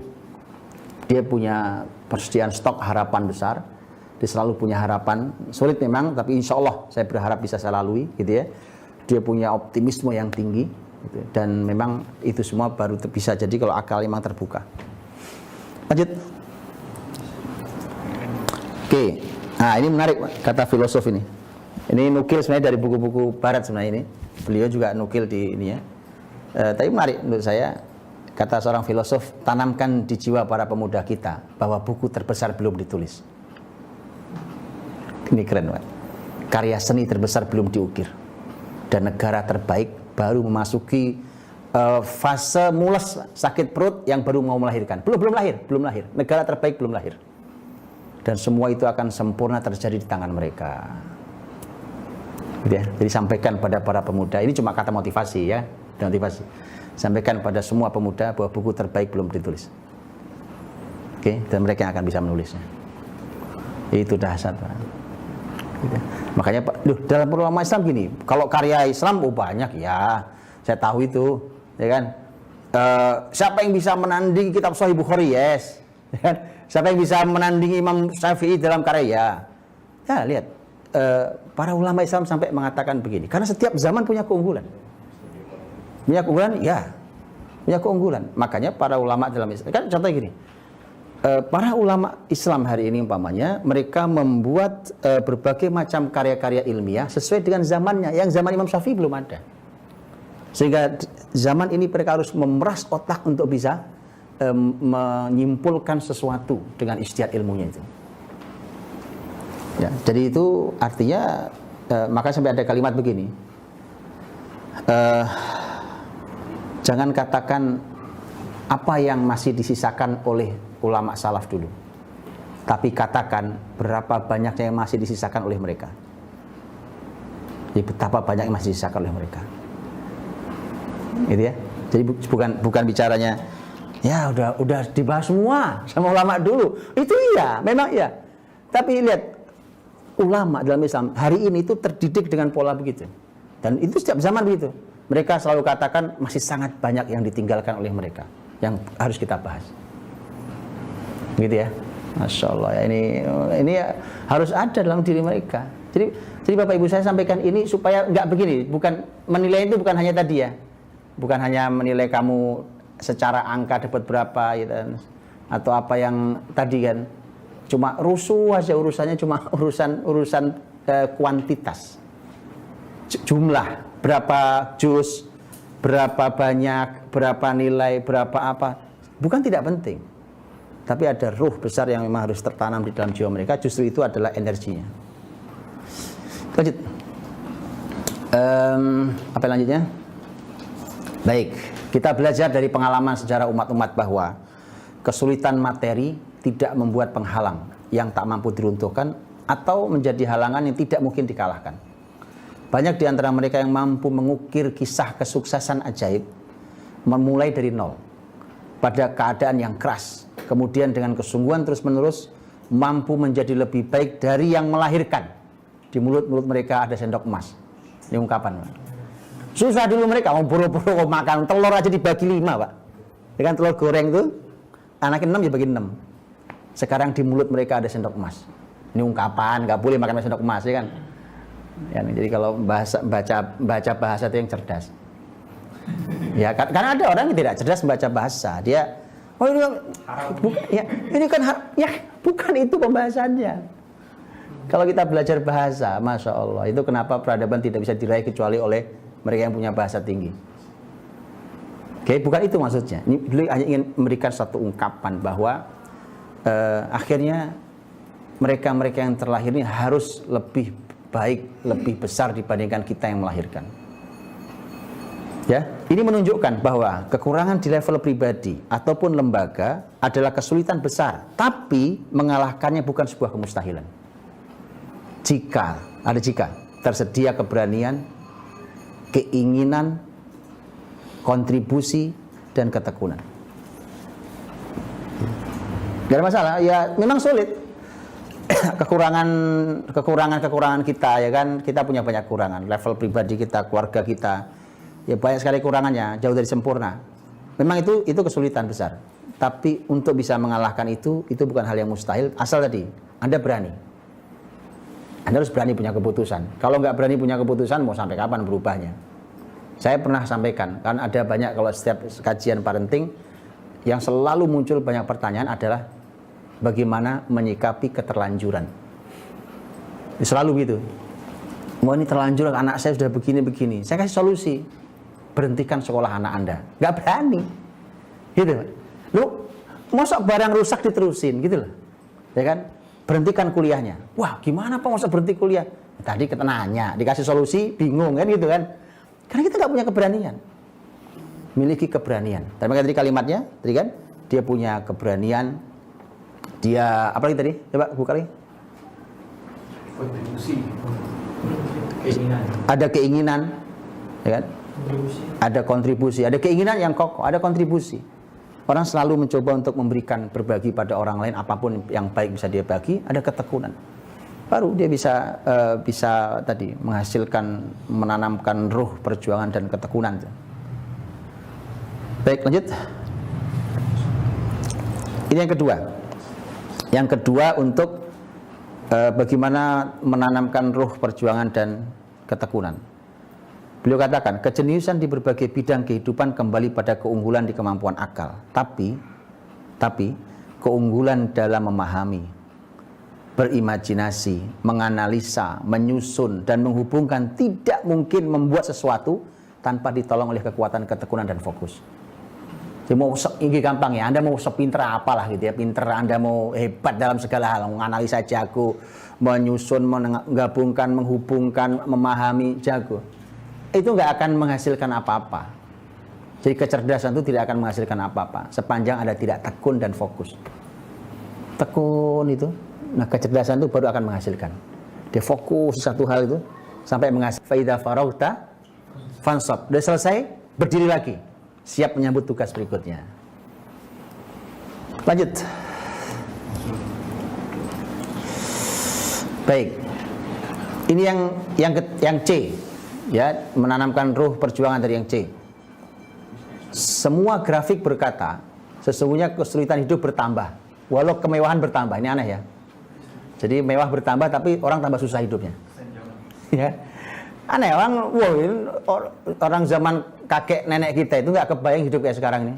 dia punya persediaan stok harapan besar. Dia selalu punya harapan, sulit memang, tapi insya Allah saya berharap bisa saya lalui, gitu ya. Dia punya optimisme yang tinggi, gitu. Dan memang itu semua baru bisa jadi kalau akal memang terbuka. Lanjut. Oke, nah ini menarik kata filosof ini. Ini nukil sebenarnya dari buku-buku Barat sebenarnya ini. Beliau juga nukil di ini ya. Tapi menarik menurut saya, kata seorang filosof, tanamkan di jiwa para pemuda kita bahwa buku terbesar belum ditulis. Ini keren, Pak. Karya seni terbesar belum diukir. Dan negara terbaik baru memasuki fase mules, sakit perut yang baru mau melahirkan. Belum lahir. Negara terbaik belum lahir. Dan semua itu akan sempurna terjadi di tangan mereka. Gitu ya. Jadi sampaikan pada para pemuda, ini cuma kata motivasi ya, motivasi. Sampaikan pada semua pemuda bahwa buku terbaik belum ditulis. Oke, dan mereka yang akan bisa menulisnya. Itu dahsyat, Pak. Gitu. Makanya dalam ulama Islam gini, kalau karya Islam banyak ya, saya tahu itu, ya kan. Siapa yang bisa menandingi kitab Sahih Bukhari? Yes. Ya kan? Siapa yang bisa menandingi Imam Syafi'i dalam karya? Ya, lihat. Para ulama Islam sampai mengatakan begini, karena setiap zaman punya keunggulan. Punya keunggulan? Ya. Punya keunggulan. Makanya para ulama dalam Islam, kan contohnya gini. Para ulama Islam hari ini umpamanya mereka membuat berbagai macam karya-karya ilmiah sesuai dengan zamannya, yang zaman Imam Syafi'i belum ada. Sehingga zaman ini mereka harus memeras otak untuk bisa menyimpulkan sesuatu dengan ijtihad ilmunya itu. Ya, jadi itu artinya maka sampai ada kalimat begini. Jangan katakan apa yang masih disisakan oleh ulama salaf dulu, tapi katakan berapa banyaknya yang masih disisakan oleh mereka. Jadi betapa banyak yang masih disisakan oleh mereka. Gitu ya. Jadi bukan bicaranya ya udah dibahas semua sama ulama dulu. Itu iya, memang iya. Tapi lihat ulama dalam Islam hari ini itu terdidik dengan pola begitu. Dan itu setiap zaman begitu. Mereka selalu katakan masih sangat banyak yang ditinggalkan oleh mereka yang harus kita bahas. Gitu ya. Masya Allah ya, ini harus ada dalam diri mereka. Jadi Bapak Ibu saya sampaikan ini supaya nggak begini, bukan menilai itu bukan hanya tadi ya, bukan hanya menilai kamu secara angka dapat berapa gitu, atau apa yang tadi kan, cuma rusuh aja urusannya, cuma urusan kuantitas, jumlah berapa juz, berapa banyak, berapa nilai, berapa apa, bukan tidak penting. Tapi ada ruh besar yang memang harus tertanam di dalam jiwa mereka. Justru itu adalah energinya. Lanjut. Apa lanjutnya? Baik, kita belajar dari pengalaman sejarah umat-umat bahwa kesulitan materi tidak membuat penghalang yang tak mampu diruntuhkan atau menjadi halangan yang tidak mungkin dikalahkan. Banyak di antara mereka yang mampu mengukir kisah kesuksesan ajaib, memulai dari nol, pada keadaan yang keras, kemudian dengan kesungguhan terus-menerus, mampu menjadi lebih baik dari yang melahirkan. Di mulut-mulut mereka ada sendok emas. Ini ungkapan. Susah dulu mereka, mau buru-buru makan telur aja dibagi 5, Pak. Dengan telur goreng itu, anaknya 6 ya bagi 6. Sekarang di mulut mereka ada sendok emas. Ini ungkapan, nggak boleh makan sendok emas, ya kan? Ya, jadi kalau baca bahasa itu yang cerdas. Ya, karena ada orang yang tidak cerdas membaca bahasa. Dia, oh ini, ya, ini kan, ya bukan itu pembahasannya. Kalau kita belajar bahasa, Masya Allah, itu kenapa peradaban tidak bisa diraih kecuali oleh mereka yang punya bahasa tinggi. Oke, bukan itu maksudnya. Ini beliau hanya ingin memberikan satu ungkapan bahwa akhirnya mereka-mereka yang terlahir ini harus lebih baik, lebih besar dibandingkan kita yang melahirkan. Ya, ini menunjukkan bahwa kekurangan di level pribadi ataupun lembaga adalah kesulitan besar, tapi mengalahkannya bukan sebuah kemustahilan. Jika tersedia keberanian, keinginan, kontribusi, dan ketekunan. Gak ada masalah, ya memang sulit. Kekurangan kita, ya kan, kita punya banyak kekurangan. Level pribadi kita, keluarga kita, ya banyak sekali kekurangannya, jauh dari sempurna. Memang itu kesulitan besar. Tapi untuk bisa mengalahkan itu bukan hal yang mustahil, asal tadi Anda berani. Anda harus berani punya keputusan. Kalau nggak berani punya keputusan, mau sampai kapan berubahnya? Saya pernah sampaikan, kan ada banyak, kalau setiap kajian parenting yang selalu muncul banyak pertanyaan adalah bagaimana menyikapi keterlanjuran. Selalu gitu. Wah, ini terlanjur, anak saya sudah begini-begini. Saya kasih solusi. Berhentikan sekolah anak Anda. Nggak berani. Gitu. Lu, masa barang rusak diterusin, gitu loh. Ya kan? Berhentikan kuliahnya. Wah, gimana Pak masa berhenti kuliah? Tadi kita nanya, dikasih solusi, bingung kan gitu kan. Karena kita nggak punya keberanian. Miliki keberanian. Tadi kalimatnya, tadi kan, dia punya keberanian. Dia, apa lagi tadi? Coba buka lagi. Kontribusi. Keinginan. Ada keinginan, ya kan? Ada kontribusi, ada keinginan yang kokoh, ada kontribusi. Orang selalu mencoba untuk memberikan, berbagi pada orang lain, apapun yang baik bisa dia bagi, ada ketekunan. Baru dia bisa tadi menghasilkan, menanamkan ruh perjuangan dan ketekunan. Baik, lanjut. Ini yang kedua. Yang kedua untuk bagaimana menanamkan ruh perjuangan dan ketekunan. Beliau katakan, kejeniusan di berbagai bidang kehidupan kembali pada keunggulan di kemampuan akal. Tapi keunggulan dalam memahami, berimajinasi, menganalisa, menyusun, dan menghubungkan tidak mungkin membuat sesuatu tanpa ditolong oleh kekuatan ketekunan dan fokus. Jadi mau ini gampang ya, Anda mau sepinter apalah gitu ya, pinter, Anda mau hebat dalam segala hal, menganalisa jago, menyusun, menggabungkan, menghubungkan, memahami jago. Itu nggak akan menghasilkan apa-apa. Jadi kecerdasan itu tidak akan menghasilkan apa-apa sepanjang Anda tidak tekun dan fokus. Tekun itu, nah kecerdasan itu baru akan menghasilkan. Dia fokus satu hal itu sampai menghasilkan. Faida farauta fansab. Udah selesai, berdiri lagi, siap menyambut tugas berikutnya. Lanjut. Baik. Ini yang C. Ya, menanamkan ruh perjuangan dari yang C. Semua grafik berkata, sesungguhnya kesulitan hidup bertambah, walau kemewahan bertambah. Ini aneh ya. Jadi mewah bertambah, tapi orang tambah susah hidupnya. Ya, aneh. Orang zaman kakek nenek kita itu nggak kebayang hidup kayak sekarang ini.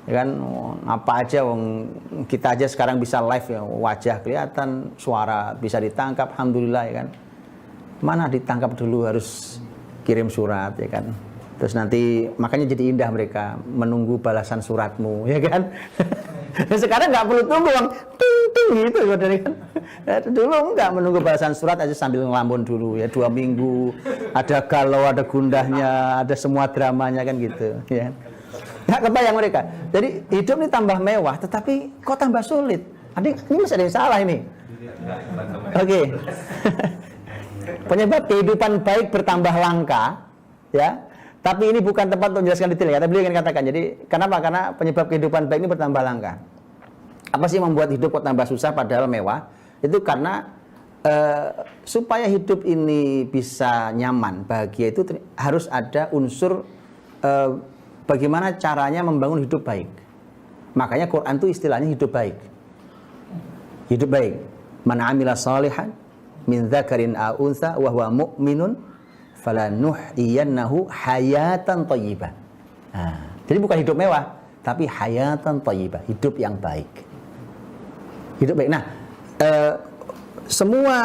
Ya kan, apa aja, kita aja sekarang bisa live ya, wajah kelihatan, suara bisa ditangkap, alhamdulillah ya kan. Mana ditangkap dulu harus kirim surat ya kan. Terus nanti makanya jadi indah mereka menunggu balasan suratmu ya kan. Sekarang nggak perlu tunggu ting gitu kan. Dulu nggak menunggu balasan surat aja sambil ngelamun dulu ya 2 minggu. Ada galau, ada gundahnya, ada semua dramanya kan gitu ya. Nggak kebayang mereka. Jadi hidup ini tambah mewah, tetapi kok tambah sulit. Ini masih ada yang salah ini. Oke. Penyebab kehidupan baik bertambah langka, ya. Tapi ini bukan tempat untuk menjelaskan detail ya. Tapi beliau ingin katakan. Jadi kenapa? Karena penyebab kehidupan baik ini bertambah langka. Apa sih yang membuat hidup kok tambah susah padahal mewah? Itu karena supaya hidup ini bisa nyaman, bahagia itu harus ada unsur bagaimana caranya membangun hidup baik. Makanya Quran itu istilahnya hidup baik. Hidup baik. Man 'amila shalihan min dzakarin aw untha wa huwa mu'minun falanuhyiyannahu hayatan thayyibah. Nah, jadi bukan hidup mewah, tapi hayatan thayyibah, hidup yang baik. Hidup baik. Nah, semua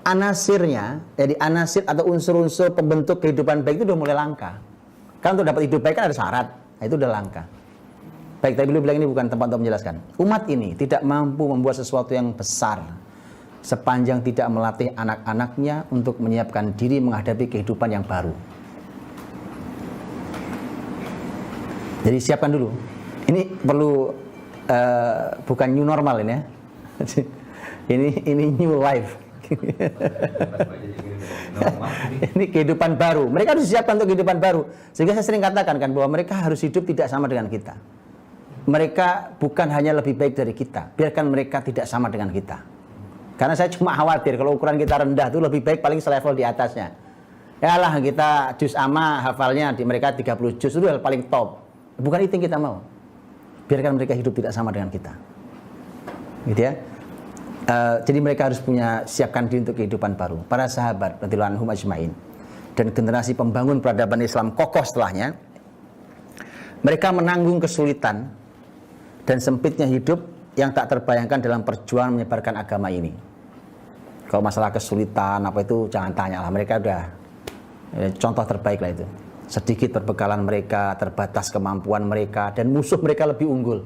anasirnya, jadi anasir atau unsur-unsur pembentuk kehidupan baik itu udah mulai langka. Kan untuk dapat hidup baik kan ada syarat, nah, itu udah langka. Baik, tapi beliau bilang ini bukan tempat untuk menjelaskan. Umat ini tidak mampu membuat sesuatu yang besar sepanjang tidak melatih anak-anaknya untuk menyiapkan diri menghadapi kehidupan yang baru. Jadi siapkan dulu. Ini perlu bukan new normal ini ya. Ini new life. Ini kehidupan baru. Mereka harus disiapkan untuk kehidupan baru. Sehingga saya sering katakan kan bahwa mereka harus hidup tidak sama dengan kita. Mereka bukan hanya lebih baik dari kita, biarkan mereka tidak sama dengan kita. Karena saya cuma khawatir kalau ukuran kita rendah itu lebih baik paling selevel di atasnya. Ya lah kita juz amma hafalnya di mereka 30 juz itu paling top. Bukan itu yang kita mau. Biarkan mereka hidup tidak sama dengan kita. Gitu ya. Jadi mereka harus punya siapkan diri untuk kehidupan baru. Para sahabat radhiyallahu anhum ajmain dan generasi pembangun peradaban Islam kokoh setelahnya, mereka menanggung kesulitan dan sempitnya hidup yang tak terbayangkan dalam perjuangan menyebarkan agama ini. Kalau masalah kesulitan apa itu jangan tanya lah, mereka udah contoh terbaik lah itu. Sedikit perbekalan mereka, terbatas kemampuan mereka, dan musuh mereka lebih unggul.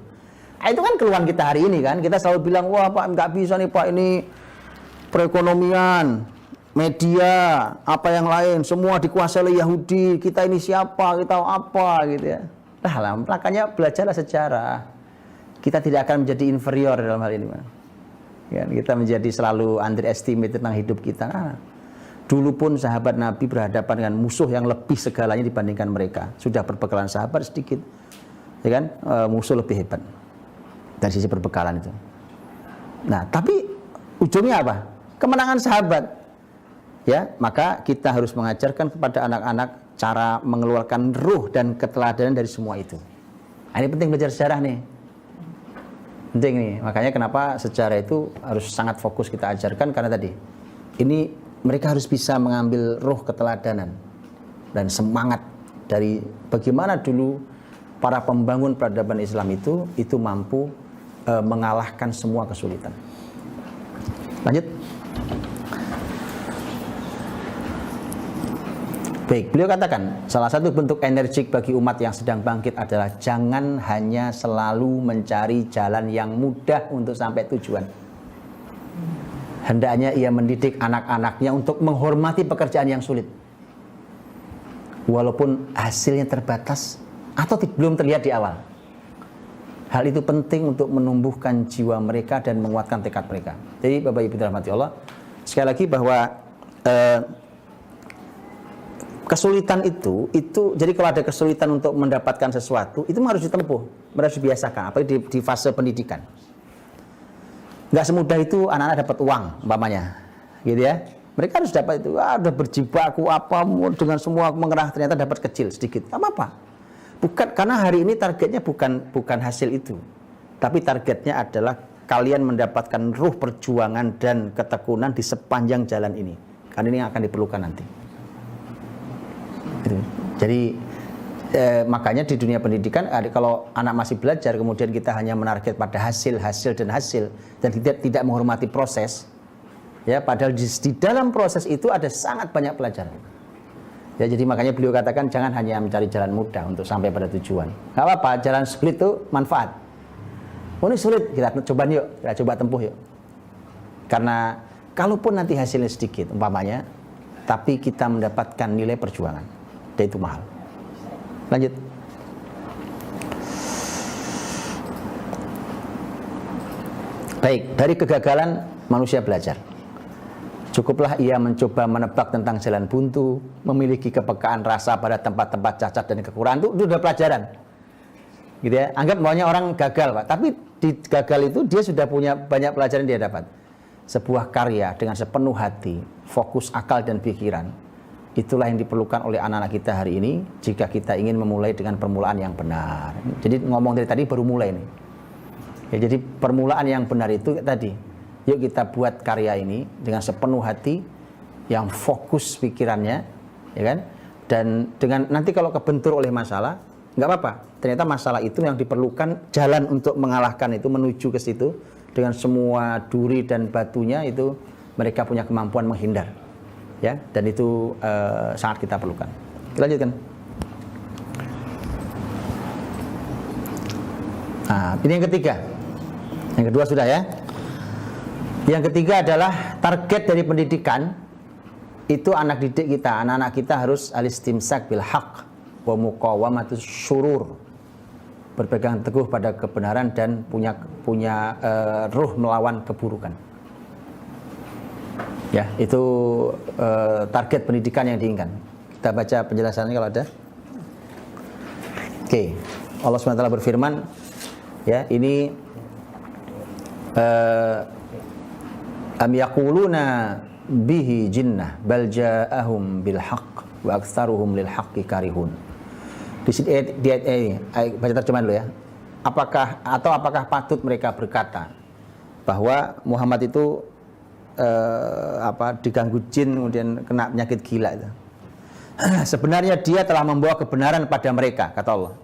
Itu kan keluhan kita hari ini kan, kita selalu bilang wah Pak nggak bisa nih Pak, ini perekonomian, media, apa yang lain semua dikuasai oleh Yahudi, kita ini siapa, kita apa gitu ya. Lah makanya belajarlah sejarah. Kita tidak akan menjadi inferior dalam hal ini. Ya, kita menjadi selalu underestimate tentang hidup kita. Nah, dulu pun sahabat Nabi berhadapan dengan musuh yang lebih segalanya dibandingkan mereka. Sudah perbekalan sahabat sedikit, ya kan? Musuh lebih hebat dari sisi perbekalan itu. Nah, tapi ujungnya apa? Kemenangan sahabat. Ya, maka kita harus mengajarkan kepada anak-anak cara mengeluarkan ruh dan keteladanan dari semua itu. Nah, ini penting belajar sejarah nih. Penting nih, makanya kenapa sejarah itu harus sangat fokus kita ajarkan, karena tadi ini mereka harus bisa mengambil ruh keteladanan dan semangat dari bagaimana dulu para pembangun peradaban Islam itu mampu mengalahkan semua kesulitan. Lanjut. Baik, beliau katakan salah satu bentuk energik bagi umat yang sedang bangkit adalah jangan hanya selalu mencari jalan yang mudah untuk sampai tujuan. Hendaknya ia mendidik anak-anaknya untuk menghormati pekerjaan yang sulit. Walaupun hasilnya terbatas atau belum terlihat di awal. Hal itu penting untuk menumbuhkan jiwa mereka dan menguatkan tekad mereka. Jadi Bapak Ibu dirahmati Allah, sekali lagi bahwa kesulitan itu jadi kalau ada kesulitan untuk mendapatkan sesuatu itu harus ditempuh, harus dibiasakan, apalagi di fase pendidikan. Nggak semudah itu anak-anak dapat uang umpamanya, gitu ya. Mereka harus dapat itu, udah berjibaku apa dengan semua mengerah, ternyata dapat kecil sedikit, apa-apa. Bukan karena hari ini targetnya bukan hasil itu, tapi targetnya adalah kalian mendapatkan ruh perjuangan dan ketekunan di sepanjang jalan ini. Karena ini yang akan diperlukan nanti. Jadi makanya di dunia pendidikan kalau anak masih belajar kemudian kita hanya menarget pada hasil dan tidak menghormati proses, ya padahal di dalam proses itu ada sangat banyak pelajaran. Ya jadi makanya beliau katakan jangan hanya mencari jalan mudah untuk sampai pada tujuan. Gak apa-apa, jalan sulit itu manfaat. Oh ini sulit, kita coba tempuh yuk. Karena kalaupun nanti hasilnya sedikit umpamanya, tapi kita mendapatkan nilai perjuangan. Dan itu mahal. Lanjut. Baik, dari kegagalan manusia belajar. Cukuplah ia mencoba menebak tentang jalan buntu, memiliki kepekaan rasa pada tempat-tempat cacat dan kekurangan, itu sudah pelajaran. Gitu ya. Anggap maunya orang gagal, Pak. Tapi di gagal itu dia sudah punya banyak pelajaran dia dapat. Sebuah karya dengan sepenuh hati, fokus akal dan pikiran, itulah yang diperlukan oleh anak-anak kita hari ini jika kita ingin memulai dengan permulaan yang benar. Jadi ngomong dari tadi baru mulai nih. Ya, jadi permulaan yang benar itu tadi. Yuk kita buat karya ini dengan sepenuh hati, yang fokus pikirannya, ya kan? Dan dengan nanti kalau kebentur oleh masalah, nggak apa-apa. Ternyata masalah itu yang diperlukan jalan untuk mengalahkan itu, menuju ke situ dengan semua duri dan batunya itu mereka punya kemampuan menghindar, ya. Dan itu sangat kita perlukan. Kita lanjutkan. Nah, ini yang ketiga. Yang kedua sudah ya. Yang ketiga adalah target dari pendidikan itu anak didik kita, anak-anak kita harus alistimsak bil haq wa muqawamatus syurur, berpegang teguh pada kebenaran dan punya ruh melawan keburukan. Ya, itu target pendidikan yang diinginkan. Kita baca penjelasannya kalau ada. Oke. Allah SWT berfirman, ya, ini am yaquluna bihi jinnah bal ja'ahum bil haqq wa aktsaruhum lil haqqi karihun. Di sini di ayat ini, baca terjemahan dulu ya. Apakah patut mereka berkata bahwa Muhammad itu diganggu jin kemudian kena penyakit gila itu. Sebenarnya dia telah membawa kebenaran pada mereka, kata Allah.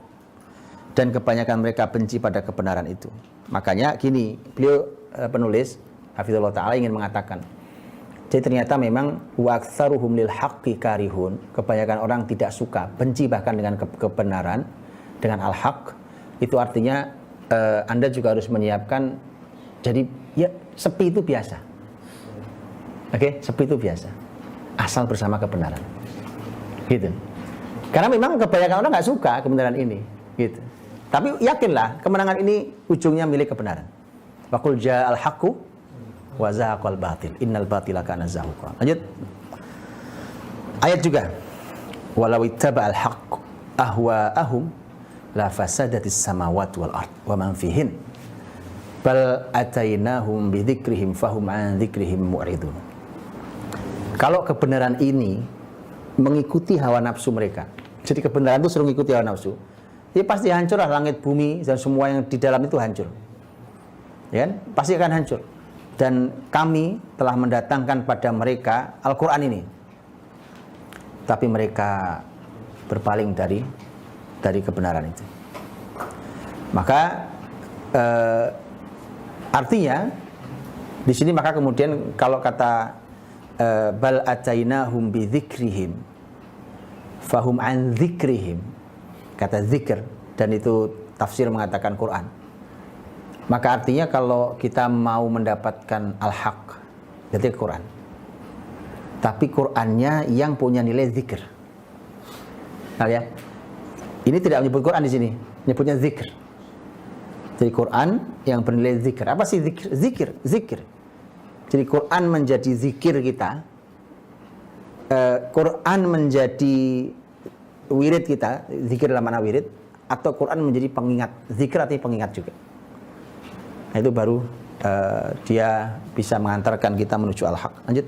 Dan kebanyakan mereka benci pada kebenaran itu. Makanya gini, beliau penulis Hafizullah Ta'ala ingin mengatakan, jadi ternyata memang wa aktsaruhum lil haqqi karihun, kebanyakan orang tidak suka, benci bahkan dengan kebenaran, dengan al-haq. Itu artinya Anda juga harus menyiapkan, jadi ya sepi itu biasa. Oke, sepi itu biasa. Asal bersama kebenaran. Gitu. Karena memang kebanyakan orang nggak suka kebenaran ini, gitu. Tapi yakinlah kemenangan ini ujungnya milik kebenaran. Wa qul ja'al haqqu wa zahaqal batil innal batila kana zahuqa. Lanjut. Ayat juga. Walau ittaba'al haqq ahwa'ahum la fasadatis samawati wal ard wa man fihin. Bal atainahum bidzikrihim fahum an dzikrihim mu'ridun. Kalau kebenaran ini mengikuti hawa nafsu mereka. Jadi kebenaran itu suruh mengikuti hawa nafsu. Ya pasti hancurlah langit bumi dan semua yang di dalam itu hancur. Ya kan? Pasti akan hancur. Dan kami telah mendatangkan pada mereka Al-Quran ini. Tapi mereka berpaling dari kebenaran itu. Maka artinya di sini maka kemudian kalau kata bal atainahum bidzikrihim fahum an dzikrihim, kata zikr, dan itu tafsir mengatakan Quran. Maka artinya kalau kita mau mendapatkan al-haq, jadi Quran. Tapi Qurannya yang punya nilai zikr. Nah ya, ini tidak menyebut Quran di sini, menyebutnya zikr. Jadi Quran yang bernilai zikr. Apa sih zikr? Zikr. Jadi Quran menjadi zikir kita. Quran menjadi wirid kita, zikir dalam makna wirid, atau Quran menjadi pengingat. Zikr artinya pengingat juga. Nah, itu baru dia bisa mengantarkan kita menuju al-haq. Lanjut.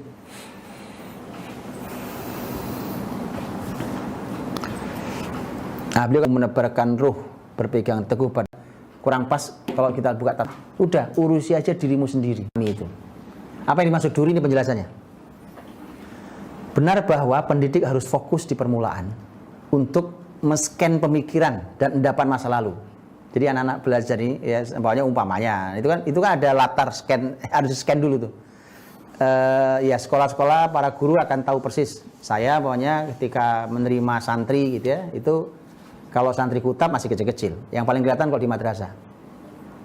Nah, beliau menebarkan ruh, berpegang teguh pada, kurang pas kalau kita buka tab. Udah, urusi aja dirimu sendiri. Ini itu. Apa yang dimaksud duri ini penjelasannya? Benar bahwa pendidik harus fokus di permulaan untuk men-scan pemikiran dan endapan masa lalu. Jadi anak-anak belajar ini ya umpamanya itu kan ada latar scan, harus scan dulu tuh. Ya sekolah-sekolah para guru akan tahu persis. Saya pokoknya ketika menerima santri gitu ya, itu kalau santri kutab masih kecil-kecil. Yang paling kelihatan kalau di madrasah.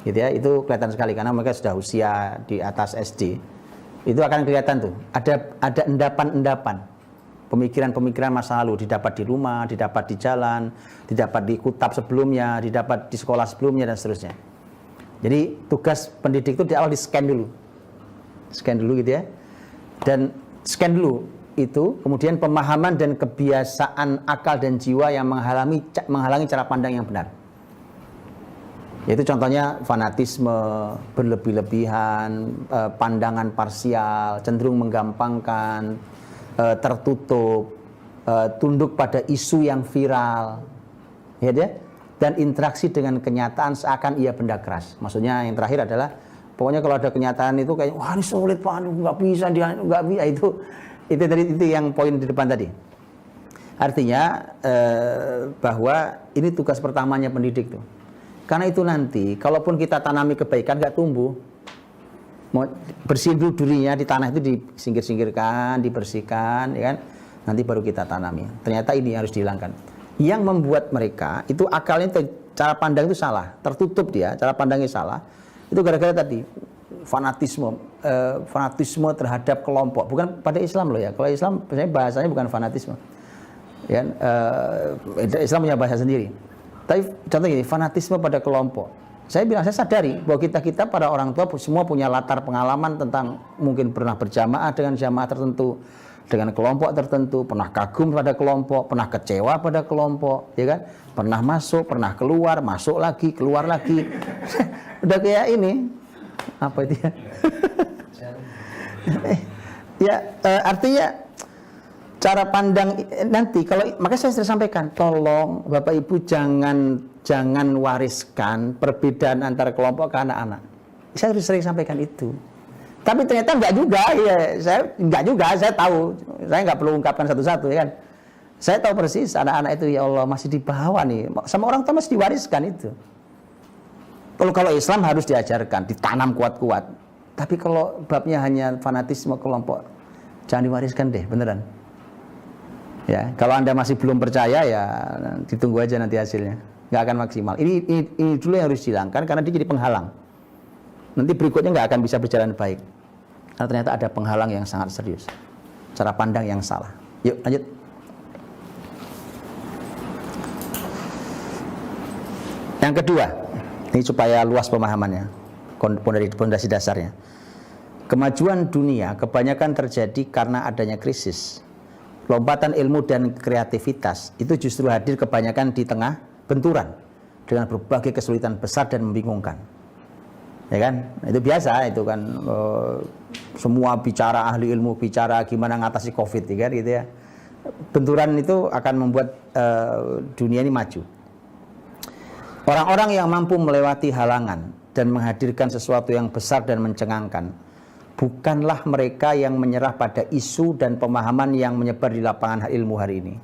Gitu ya, itu kelihatan sekali karena mereka sudah usia di atas SD. Itu akan kelihatan tuh. Ada endapan-endapan. Pemikiran-pemikiran masa lalu didapat di rumah, didapat di jalan, didapat di kutab sebelumnya, didapat di sekolah sebelumnya dan seterusnya. Jadi tugas pendidik itu di awal di scan dulu. scan dulu gitu ya. Dan scan dulu itu, kemudian pemahaman dan kebiasaan akal dan jiwa yang menghalangi cara pandang yang benar. Yaitu contohnya fanatisme, berlebih-lebihan, pandangan parsial, cenderung menggampangkan, tertutup, tunduk pada isu yang viral, ya deh, dan interaksi dengan kenyataan seakan ia benda keras. Maksudnya yang terakhir adalah pokoknya kalau ada kenyataan itu kayak wah ini sulit Pak, nggak bisa itu yang poin di depan tadi. Artinya bahwa ini tugas pertamanya pendidik tuh. Karena itu nanti kalaupun kita tanami kebaikan nggak tumbuh, mau bersihin dulu durinya di tanah itu disingkir-singkirkan, dibersihkan, ya kan? Nanti baru kita tanami. Ternyata ini harus dihilangkan. Yang membuat mereka itu akalnya, cara pandang itu salah, tertutup dia, cara pandangnya salah. Itu gara-gara tadi fanatisme terhadap kelompok. Bukan pada Islam loh ya. Kalau Islam biasanya bahasanya bukan fanatisme. Ya, Islam punya bahasa sendiri. Tapi contoh gini, fanatisme pada kelompok. Saya sadari bahwa kita para orang tua semua punya latar pengalaman tentang mungkin pernah berjamaah dengan jamaah tertentu, dengan kelompok tertentu, pernah kagum pada kelompok, pernah kecewa pada kelompok, ya kan? Pernah masuk, pernah keluar, masuk lagi, keluar lagi. Udah kayak ini. Apa itu ya? Artinya cara pandang nanti makanya saya sudah sampaikan, tolong Bapak Ibu jangan wariskan perbedaan antara kelompok ke anak-anak. Saya sudah sering sampaikan itu. Tapi ternyata enggak juga, ya. Saya tahu. Saya enggak perlu ungkapkan satu-satu, ya kan. Saya tahu persis anak-anak itu, ya Allah, masih di bawah nih. Sama orang tua masih diwariskan itu. Kalau Islam harus diajarkan, ditanam kuat-kuat. Tapi kalau babnya hanya fanatisme kelompok, jangan diwariskan deh, beneran. Ya, kalau Anda masih belum percaya ya ditunggu aja nanti hasilnya. Nggak akan maksimal. Ini dulu yang harus dihilangkan karena dia jadi penghalang. Nanti berikutnya nggak akan bisa berjalan baik. Karena ternyata ada penghalang yang sangat serius. Cara pandang yang salah. Yuk lanjut. Yang kedua, ini supaya luas pemahamannya, pondasi dasarnya. Kemajuan dunia kebanyakan terjadi karena adanya krisis. Lompatan ilmu dan kreativitas itu justru hadir kebanyakan di tengah benturan dengan berbagai kesulitan besar dan membingungkan. Ya kan? Itu biasa itu kan, semua bicara ahli ilmu bicara gimana ngatasi Covid, ya kan, gitu ya. Benturan itu akan membuat dunia ini maju. Orang-orang yang mampu melewati halangan dan menghadirkan sesuatu yang besar dan mencengangkan bukanlah mereka yang menyerah pada isu dan pemahaman yang menyebar di lapangan ilmu hari ini.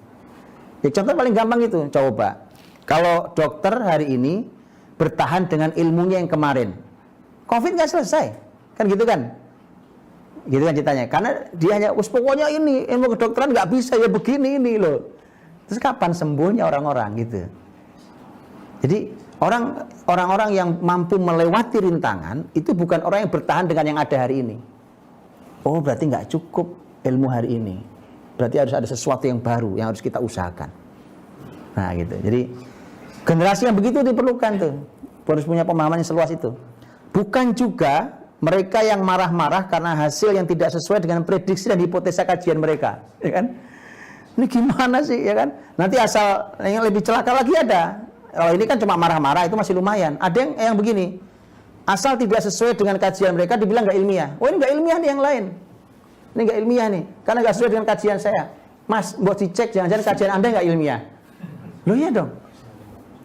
Ya, contoh paling gampang itu, coba. Kalau dokter hari ini bertahan dengan ilmunya yang kemarin, Covid nggak selesai, kan gitu kan? Gitu kan ceritanya. Karena dia hanya, pokoknya ini ilmu kedokteran nggak bisa ya begini ini loh. Terus kapan sembuhnya orang-orang gitu? Jadi orang-orang yang mampu melewati rintangan itu bukan orang yang bertahan dengan yang ada hari ini. Oh, berarti nggak cukup ilmu hari ini. Berarti harus ada sesuatu yang baru yang harus kita usahakan. Nah, gitu. Jadi generasi yang begitu diperlukan tuh. Harus punya pemahaman yang seluas itu. Bukan juga mereka yang marah-marah karena hasil yang tidak sesuai dengan prediksi dan hipotesa kajian mereka, ya kan? Ini gimana sih, ya kan? Nanti asal yang lebih celaka lagi ada. Kalau ini kan cuma marah-marah itu masih lumayan. Ada yang begini, asal tidak sesuai dengan kajian mereka dibilang nggak ilmiah. Oh, ini nggak ilmiah nih yang lain. Ini nggak ilmiah nih, karena nggak sesuai dengan kajian saya. Mas, buat dicek jangan-jangan kajian Anda nggak ilmiah. Loh iya dong.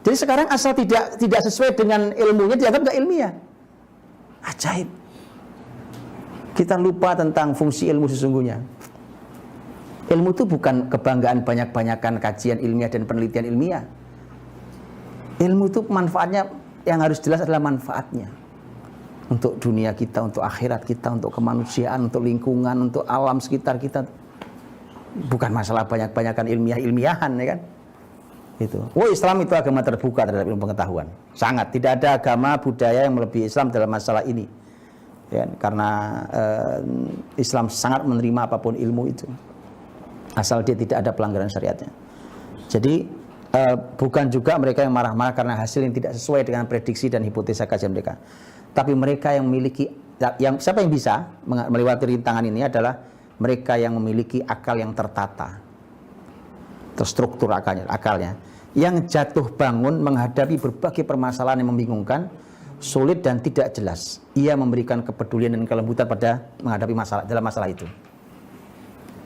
Jadi sekarang asal tidak sesuai dengan ilmunya dianggap nggak ilmiah. Ajaib. Kita lupa tentang fungsi ilmu sesungguhnya. Ilmu itu bukan kebanggaan banyak-banyakan kajian ilmiah dan penelitian ilmiah. Ilmu itu manfaatnya yang harus jelas adalah manfaatnya untuk dunia kita, untuk akhirat kita, untuk kemanusiaan, untuk lingkungan, untuk alam sekitar kita. Bukan masalah banyak-banyakan ilmiah-ilmiahan, ya kan? Itu. Oh, Islam itu agama terbuka terhadap ilmu pengetahuan. Sangat. Tidak ada agama budaya yang melebihi Islam dalam masalah ini. Ya, karena Islam sangat menerima apapun ilmu itu. Asal dia tidak ada pelanggaran syariatnya. Jadi bukan juga mereka yang marah-marah karena hasil yang tidak sesuai dengan prediksi dan hipotesa kajian mereka, tapi mereka yang memiliki siapa yang bisa melewati rintangan ini adalah mereka yang memiliki akal yang tertata, terstruktur akalnya, yang jatuh bangun menghadapi berbagai permasalahan yang membingungkan, sulit dan tidak jelas. Ia memberikan kepedulian dan kelembutan pada menghadapi dalam masalah itu.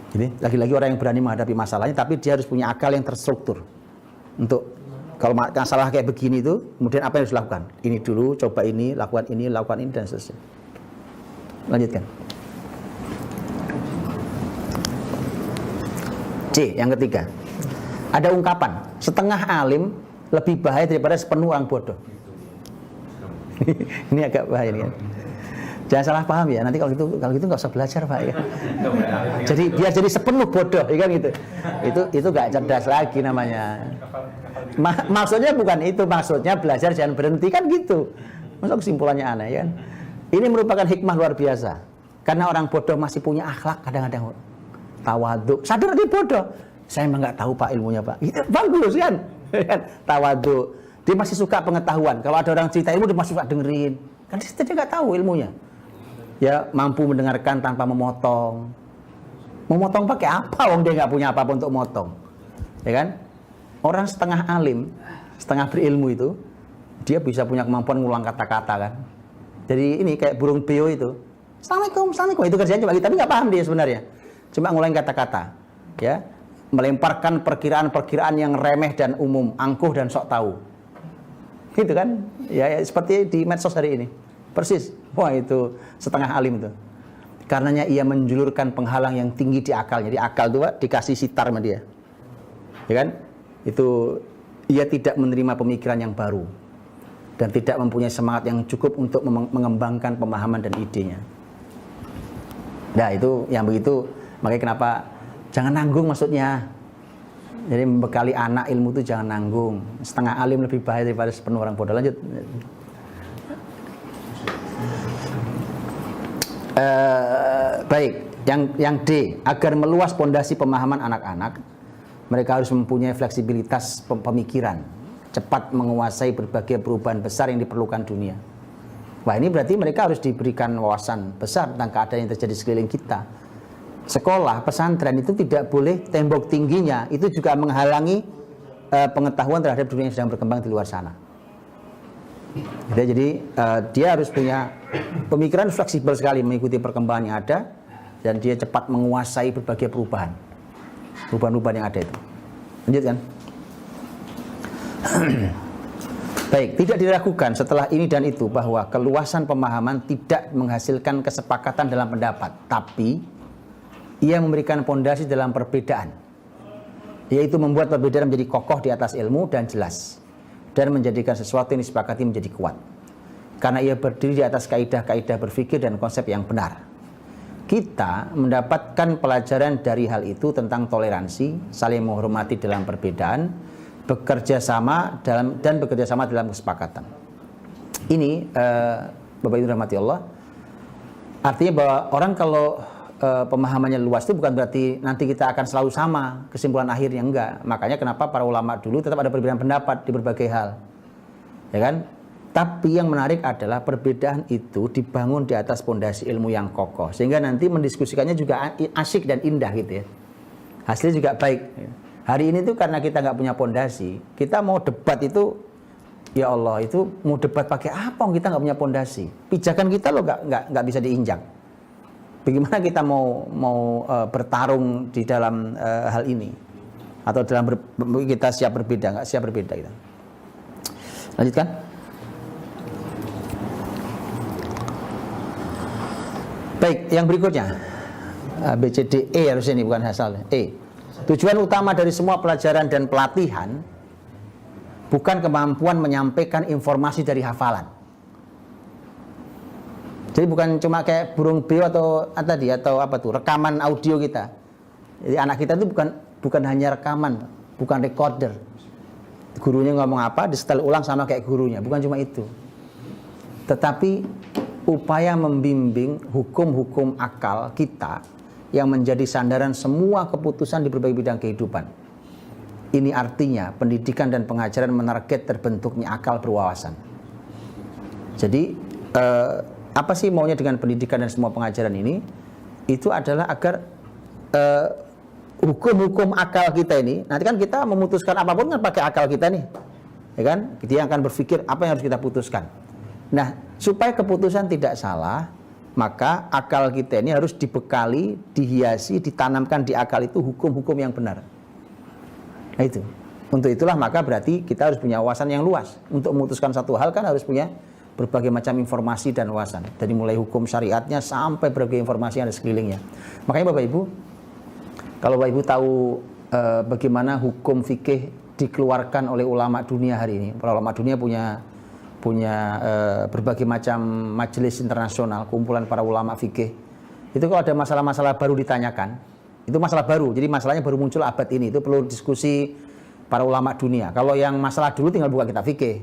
Jadi lagi-lagi orang yang berani menghadapi masalahnya, tapi dia harus punya akal yang terstruktur. Untuk kalau masalah kayak begini itu, kemudian apa yang harus dilakukan? Ini dulu, coba ini, lakukan ini, dan seterusnya. Lanjutkan. C, yang ketiga. Ada ungkapan, setengah alim lebih bahaya daripada sepenuh orang bodoh. Ini agak bahaya nih kan. Jangan salah paham ya. Nanti kalau gitu nggak usah belajar Pak ya. Jadi biar jadi sepenuh bodoh, ya kan gitu. Itu nggak cerdas lagi namanya. Maksudnya bukan itu, maksudnya belajar jangan berhenti kan gitu. Masa kesimpulannya aneh kan? Ini merupakan hikmah luar biasa. Karena orang bodoh masih punya akhlak kadang-kadang tawadhu. Sadar dia bodoh. Saya emang nggak tahu Pak ilmunya Pak. Itu bagus kan? Tawadhu. Dia masih suka pengetahuan. Kalau ada orang cerita ilmu dia masih suka dengerin. Kan dia nggak tahu ilmunya. Ya mampu mendengarkan tanpa memotong. Memotong pakai apa? Wong dia nggak punya apa-apa untuk motong. Ya kan? Orang setengah alim, setengah berilmu itu, dia bisa punya kemampuan ngulang kata-kata kan. Jadi ini kayak burung beo itu. Assalamualaikum, assalamualaikum. Itu kerjanya cuma gitu, tapi nggak paham dia sebenarnya. Cuma ngulang kata-kata. Ya, melemparkan perkiraan-perkiraan yang remeh dan umum, angkuh dan sok tahu. Gitu kan? Ya seperti di medsos hari ini. Persis. Wah itu setengah alim itu. Karenanya ia menjulurkan penghalang yang tinggi di akalnya. Di akal itu Pak, dikasih sitar sama dia. Ya kan? Itu ia tidak menerima pemikiran yang baru dan tidak mempunyai semangat yang cukup untuk mengembangkan pemahaman dan idenya. Nah itu yang begitu, makanya kenapa jangan nanggung maksudnya. Jadi membekali anak ilmu itu jangan nanggung. Setengah alim lebih bahaya daripada sepenuh orang bodoh. Lanjut. Baik, yang D, agar meluas pondasi pemahaman anak-anak, mereka harus mempunyai fleksibilitas pemikiran, cepat menguasai berbagai perubahan besar yang diperlukan dunia. Wah ini berarti mereka harus diberikan wawasan besar tentang keadaan yang terjadi sekeliling kita. Sekolah, pesantren itu tidak boleh tembok tingginya, itu juga menghalangi pengetahuan terhadap dunia yang sedang berkembang di luar sana. Jadi dia harus punya pemikiran fleksibel sekali mengikuti perkembangan yang ada, dan dia cepat menguasai berbagai perubahan yang ada itu. Lanjutkan. Baik, tidak diragukan setelah ini dan itu bahwa keluasan pemahaman tidak menghasilkan kesepakatan dalam pendapat, tapi ia memberikan pondasi dalam perbedaan, yaitu membuat perbedaan menjadi kokoh di atas ilmu dan jelas, dan menjadikan sesuatu yang disepakati menjadi kuat, karena ia berdiri di atas kaidah-kaidah berpikir dan konsep yang benar. Kita mendapatkan pelajaran dari hal itu tentang toleransi, saling menghormati dalam perbedaan, bekerja sama dalam kesepakatan. Ini Bapak Ibu rahmati Allah, artinya bahwa orang kalau pemahamannya luas itu bukan berarti nanti kita akan selalu sama kesimpulan akhirnya, enggak. Makanya kenapa para ulama dulu tetap ada perbedaan pendapat di berbagai hal, ya kan? Tapi yang menarik adalah perbedaan itu dibangun di atas pondasi ilmu yang kokoh, sehingga nanti mendiskusikannya juga asyik dan indah gitu ya. Hasilnya juga baik. Hari ini tuh karena kita nggak punya pondasi, kita mau debat itu, ya Allah itu mau debat pakai apa? Kita nggak punya pondasi. Pijakan kita loh nggak bisa diinjak. Bagaimana kita mau bertarung di dalam hal ini, atau dalam kita siap berbeda, nggak siap berbeda kita. Lanjutkan. Baik, yang berikutnya B, C, D, E harusnya ini bukan hasil. E. Tujuan utama dari semua pelajaran dan pelatihan bukan kemampuan menyampaikan informasi dari hafalan. Jadi bukan cuma kayak burung beo atau apa tuh rekaman audio kita. Jadi anak kita itu bukan hanya rekaman, bukan recorder. Gurunya ngomong apa, disetel ulang sama kayak gurunya, bukan cuma itu. Tetapi upaya membimbing hukum-hukum akal kita yang menjadi sandaran semua keputusan di berbagai bidang kehidupan. Ini artinya pendidikan dan pengajaran menarget terbentuknya akal berwawasan. Jadi apa sih maunya dengan pendidikan dan semua pengajaran ini? Itu adalah agar hukum-hukum akal kita ini, nanti kan kita memutuskan apapun kan pakai akal kita nih, ya kan? Dia akan berpikir apa yang harus kita putuskan. Nah, supaya keputusan tidak salah, maka akal kita ini harus dibekali, dihiasi, ditanamkan di akal itu hukum-hukum yang benar. Nah itu. Untuk itulah maka berarti kita harus punya wawasan yang luas. Untuk memutuskan satu hal kan harus punya berbagai macam informasi dan wawasan. Dari mulai hukum syariatnya sampai berbagai informasi yang ada sekelilingnya. Makanya Bapak Ibu, kalau Bapak Ibu tahu bagaimana hukum fikih dikeluarkan oleh ulama dunia hari ini. Para ulama dunia punya berbagai macam majelis internasional, kumpulan para ulama fikih. Itu kalau ada masalah-masalah baru ditanyakan, itu masalah baru. Jadi masalahnya baru muncul abad ini, itu perlu diskusi para ulama dunia. Kalau yang masalah dulu tinggal buka kitab fikih.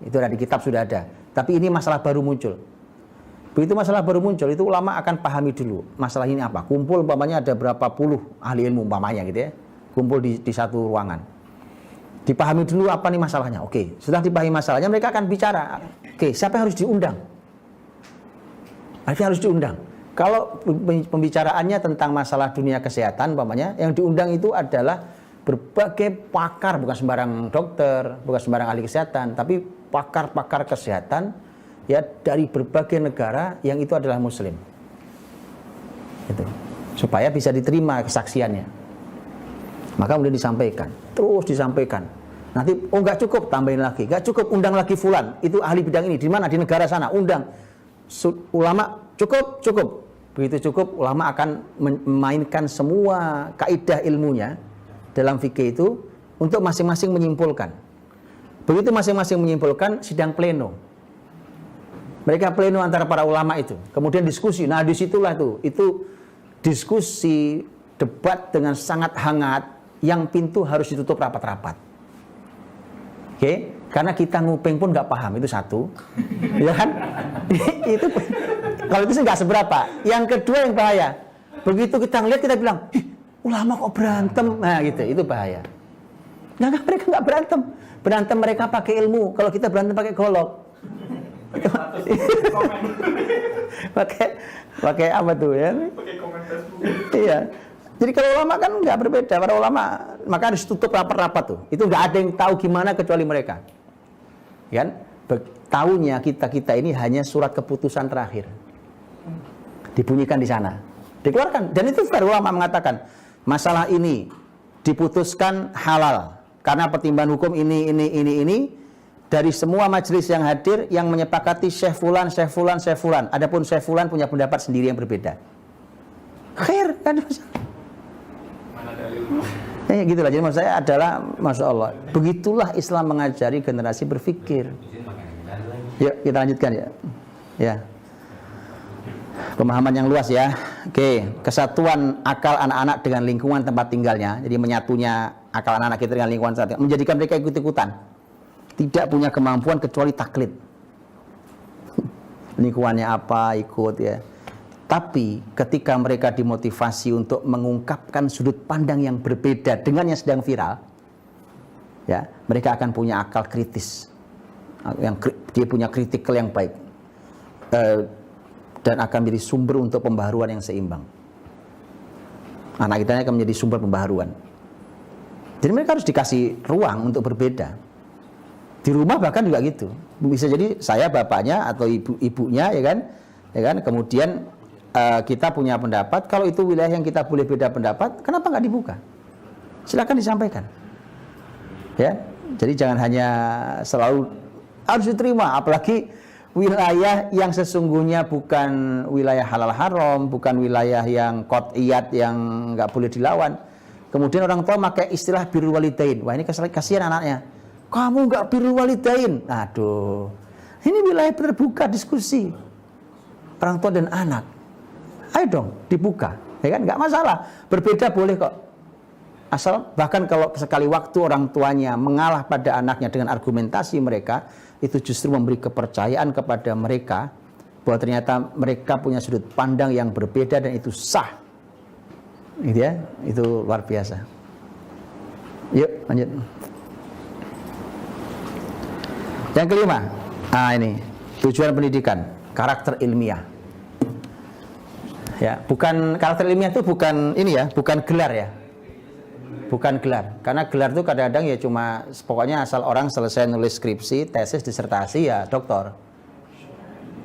Itu ada di kitab sudah ada. Tapi ini masalah baru muncul. Begitu masalah baru muncul, itu ulama akan pahami dulu masalah ini apa. Kumpul umpamanya ada berapa puluh ahli ilmu umpamanya gitu ya. Kumpul di satu ruangan. Dipahami dulu apa nih masalahnya. Oke, setelah dipahami masalahnya mereka akan bicara. Oke, siapa yang harus diundang? Artinya harus diundang. Kalau pembicaraannya tentang masalah dunia kesehatan umpamanya, yang diundang itu adalah berbagai pakar, bukan sembarang dokter, bukan sembarang ahli kesehatan, tapi pakar-pakar kesehatan ya dari berbagai negara yang itu adalah muslim. Itu. Supaya bisa diterima kesaksiannya. Maka kemudian disampaikan, terus disampaikan. Nanti enggak cukup, tambahin lagi. Enggak cukup, undang lagi fulan, itu ahli bidang ini, di mana? Di negara sana, undang. Ulama cukup. Begitu cukup, ulama akan memainkan semua kaidah ilmunya dalam fikih itu untuk masing-masing menyimpulkan. Begitu masing-masing menyimpulkan, sidang pleno. Mereka pleno antara para ulama itu. Kemudian diskusi. Nah, disitulah itu diskusi, debat dengan sangat hangat, yang pintu harus ditutup rapat-rapat. Oke? Karena kita nguping pun nggak paham, itu satu. Ya kan? Itu kalau itu sih nggak seberapa. Yang kedua yang bahaya. Begitu kita ngeliat, kita bilang, ulama kok berantem, nah gitu, itu bahaya. Nah, mereka nggak berantem, mereka pakai ilmu. Kalau kita berantem pakai golok, pakai apa tuh ya? Pakai komen Facebook. Iya. Jadi kalau ulama kan nggak berbeda, para ulama maka harus tutup rapat-rapat tuh. Itu nggak ada yang tahu gimana kecuali mereka. Kan? Tahunya kita ini hanya surat keputusan terakhir. Dibunyikan di sana, dikeluarkan. Dan itu para ulama mengatakan, masalah ini diputuskan halal karena pertimbangan hukum ini dari semua majelis yang hadir yang menyepakati Syekh Fulan. Adapun Syekh Fulan punya pendapat sendiri yang berbeda. Khair kan? Mana dalil? Gitulah. Jadi maksud saya adalah, masya Allah, begitulah Islam mengajari generasi berpikir. Yuk kita lanjutkan ya. Ya. Pemahaman yang luas ya. Oke, kesatuan akal anak-anak dengan lingkungan tempat tinggalnya. Jadi menyatunya akal anak-anak kita dengan lingkungan saat menjadikan mereka ikut-ikutan. Tidak punya kemampuan kecuali taklid. Lingkungannya apa, ikut ya. Tapi ketika mereka dimotivasi untuk mengungkapkan sudut pandang yang berbeda dengan yang sedang viral, ya, mereka akan punya akal kritis. Dia punya kritikal yang baik. Dan akan menjadi sumber untuk pembaharuan yang seimbang. Anak kita akan menjadi sumber pembaharuan. Jadi mereka harus dikasih ruang untuk berbeda. Di rumah bahkan juga gitu. Bisa jadi saya bapaknya atau ibunya, ya kan. Kemudian kita punya pendapat. Kalau itu wilayah yang kita boleh beda pendapat, kenapa nggak dibuka? Silakan disampaikan. Ya, jadi jangan hanya selalu harus diterima, apalagi wilayah yang sesungguhnya bukan wilayah halal haram, bukan wilayah yang qat'iyat yang nggak boleh dilawan. Kemudian orang tua pakai istilah birrul walidain. Wah, ini kasihan anaknya. Kamu nggak birrul walidain. Aduh. Ini wilayah terbuka diskusi. Orang tua dan anak. Ayo dong, dibuka. Ya kan, nggak masalah. Berbeda boleh kok. Asal bahkan kalau sekali waktu orang tuanya mengalah pada anaknya dengan argumentasi mereka, itu justru memberi kepercayaan kepada mereka bahwa ternyata mereka punya sudut pandang yang berbeda dan itu sah. Gitu ya, itu luar biasa. Yuk, lanjut. Yang kelima, ini tujuan pendidikan. karakter ilmiah. Ya, bukan karakter ilmiah itu bukan ini ya, bukan gelar ya. Bukan gelar. Karena gelar itu kadang-kadang ya cuma pokoknya asal orang selesai nulis skripsi, tesis, disertasi ya doktor.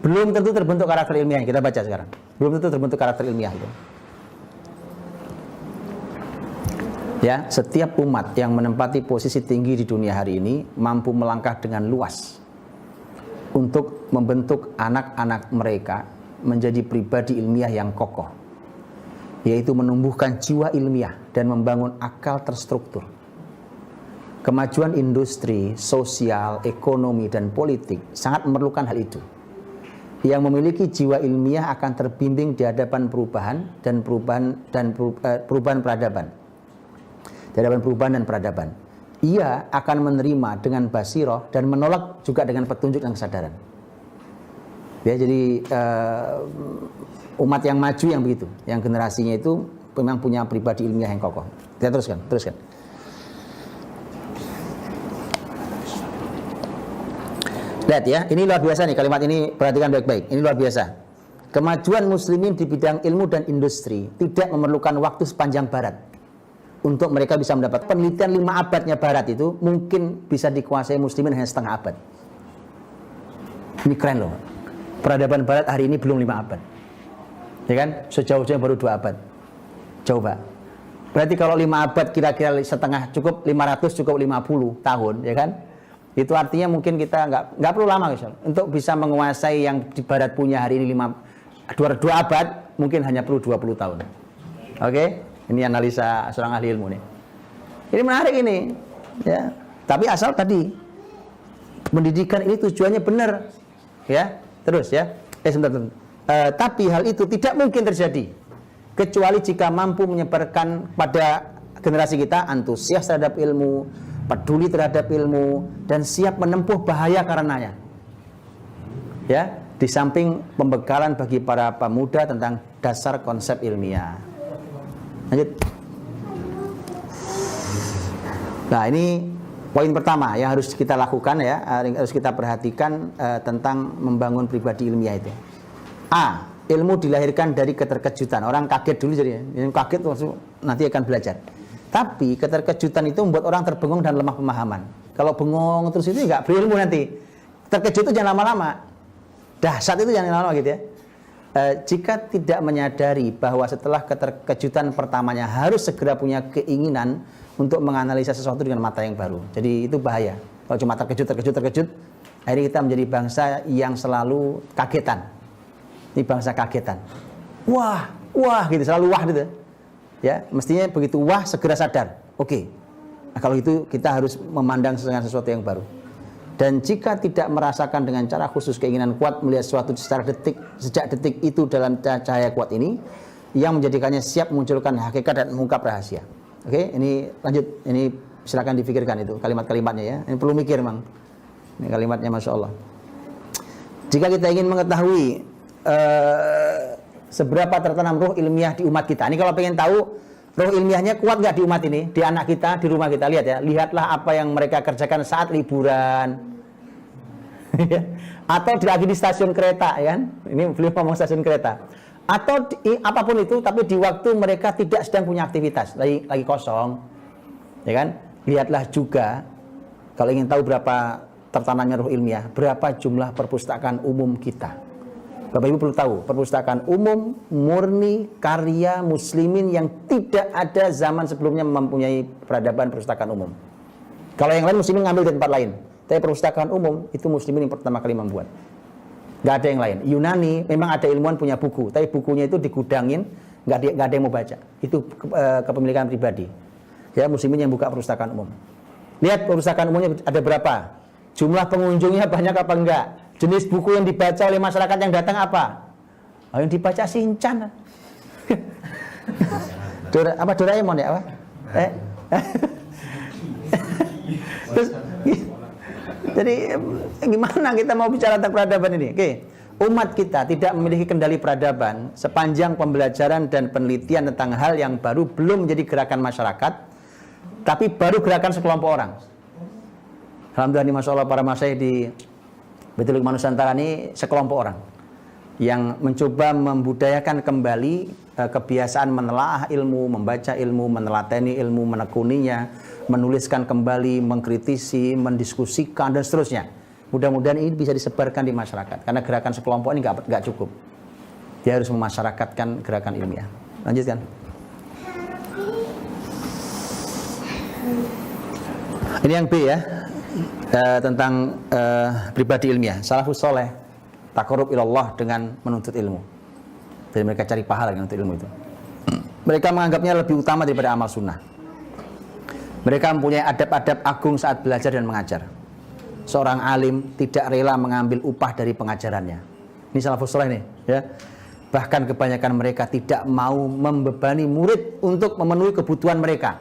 Belum tentu terbentuk karakter ilmiah yang kita baca sekarang. Belum tentu terbentuk karakter ilmiah itu. Ya, setiap umat yang menempati posisi tinggi di dunia hari ini mampu melangkah dengan luas untuk membentuk anak-anak mereka menjadi pribadi ilmiah yang kokoh, yaitu menumbuhkan jiwa ilmiah dan membangun akal terstruktur. Kemajuan industri, sosial, ekonomi, dan politik sangat memerlukan hal itu. Yang memiliki jiwa ilmiah akan terbimbing di hadapan perubahan dan peradaban. Di hadapan perubahan dan peradaban. Ia akan menerima dengan basiroh dan menolak juga dengan petunjuk dan kesadaran. Ya, jadi umat yang maju yang begitu, yang generasinya itu memang punya pribadi ilmiah yang kokoh. Kita teruskan. Lihat ya, ini luar biasa nih kalimat ini, perhatikan baik-baik. Ini luar biasa. Kemajuan muslimin di bidang ilmu dan industri tidak memerlukan waktu sepanjang barat. Untuk mereka bisa mendapat penelitian 5 abadnya barat itu mungkin bisa dikuasai muslimin hanya setengah abad. Ini keren loh. Peradaban barat hari ini belum 5 abad. Ya kan? Sejauh-jauhnya baru 2 abad. Coba. Berarti kalau 5 abad kira-kira setengah cukup, 500 cukup 50 tahun, ya kan? Itu artinya mungkin kita nggak perlu lama misal untuk bisa menguasai yang di barat punya hari ini 2 abad, mungkin hanya perlu 20 tahun. Oke? Ini analisa seorang ahli ilmu nih. Ini menarik ini, ya. Tapi asal tadi pendidikan ini tujuannya benar, ya. Terus ya. Sebentar. Tapi hal itu tidak mungkin terjadi kecuali jika mampu menyebarkan pada generasi kita antusias terhadap ilmu, peduli terhadap ilmu, dan siap menempuh bahaya karenanya. Ya, di samping pembekalan bagi para pemuda tentang dasar konsep ilmiah. Lanjut. Nah, ini poin pertama yang harus kita lakukan ya, harus kita perhatikan tentang membangun pribadi ilmiah itu. A. Ilmu dilahirkan dari keterkejutan. Orang kaget dulu jadi, kaget nanti akan belajar. Tapi keterkejutan itu membuat orang terbengong dan lemah pemahaman. Kalau bengong terus itu nggak berilmu nanti. Terkejut itu jangan lama-lama. Dahsyat itu jangan lama-lama gitu ya. Jika tidak menyadari bahwa setelah keterkejutan pertamanya harus segera punya keinginan untuk menganalisa sesuatu dengan mata yang baru. Jadi itu bahaya. Kalau cuma terkejut, akhirnya kita menjadi bangsa yang selalu kagetan. Ini bangsa kagetan. Wah gitu, selalu wah gitu. Ya, mestinya begitu wah segera sadar. Oke. Nah, kalau itu kita harus memandang dengan sesuatu yang baru. Dan jika tidak merasakan dengan cara khusus keinginan kuat melihat sesuatu secara sejak detik itu dalam cahaya kuat ini, yang menjadikannya siap memunculkan hakikat dan mengungkap rahasia. Oke, ini lanjut. Ini silakan dipikirkan itu kalimat-kalimatnya ya. Ini perlu mikir memang. Ini kalimatnya Masya Allah. Jika kita ingin mengetahui seberapa tertanam ruh ilmiah di umat kita. Ini kalau pengen tahu ruh ilmiahnya kuat nggak di umat ini, di anak kita, di rumah kita, lihat ya. Lihatlah apa yang mereka kerjakan saat liburan. Atau lagi di stasiun kereta, ya kan? Ini beliau ngomong stasiun kereta. Atau apapun itu, tapi di waktu mereka tidak sedang punya aktivitas, lagi kosong. Ya kan? Lihatlah juga, kalau ingin tahu berapa tertanamnya ruh ilmiah, berapa jumlah perpustakaan umum kita. Bapak Ibu perlu tahu, perpustakaan umum murni karya muslimin yang tidak ada zaman sebelumnya mempunyai peradaban perpustakaan umum. Kalau yang lain muslimin ngambil dari tempat lain, tapi perpustakaan umum itu muslimin yang pertama kali membuat. Gak ada yang lain. Yunani memang ada ilmuwan punya buku, tapi bukunya itu digudangin, gak ada yang mau baca. Itu kepemilikan pribadi. Ya, muslimin yang buka perpustakaan umum. Lihat perpustakaan umumnya ada berapa? Jumlah pengunjungnya banyak apa enggak? Jenis buku yang dibaca oleh masyarakat yang datang apa? Oh, yang dibaca Shinchan. Doraemon ya apa? Terus, jadi gimana kita mau bicara tentang peradaban ini? Oke. Umat kita tidak memiliki kendali peradaban sepanjang pembelajaran dan penelitian tentang hal yang baru belum menjadi gerakan masyarakat, tapi baru gerakan sekelompok orang. Alhamdulillah, Masya Allah, para masyayikh di Baitul Hikmah Nusantara ini sekelompok orang. yang mencoba membudayakan kembali kebiasaan menelaah ilmu, membaca ilmu, menelateni ilmu, menekuninya, menuliskan kembali, mengkritisi, mendiskusikan dan seterusnya. Mudah-mudahan ini bisa disebarkan di masyarakat, karena gerakan sekelompok ini nggak cukup. Dia harus memasyarakatkan gerakan ilmiah. Lanjutkan. Ini yang B ya, tentang pribadi ilmiah. Salafus soleh taqarrub ilallah dengan menuntut ilmu. Jadi mereka cari pahala dengan menuntut ilmu itu. Mereka menganggapnya lebih utama daripada amal sunnah. Mereka mempunyai adab-adab agung saat belajar dan mengajar. Seorang alim tidak rela mengambil upah dari pengajarannya. Ini salafus soleh nih ya. Bahkan kebanyakan mereka tidak mau membebani murid untuk memenuhi kebutuhan mereka.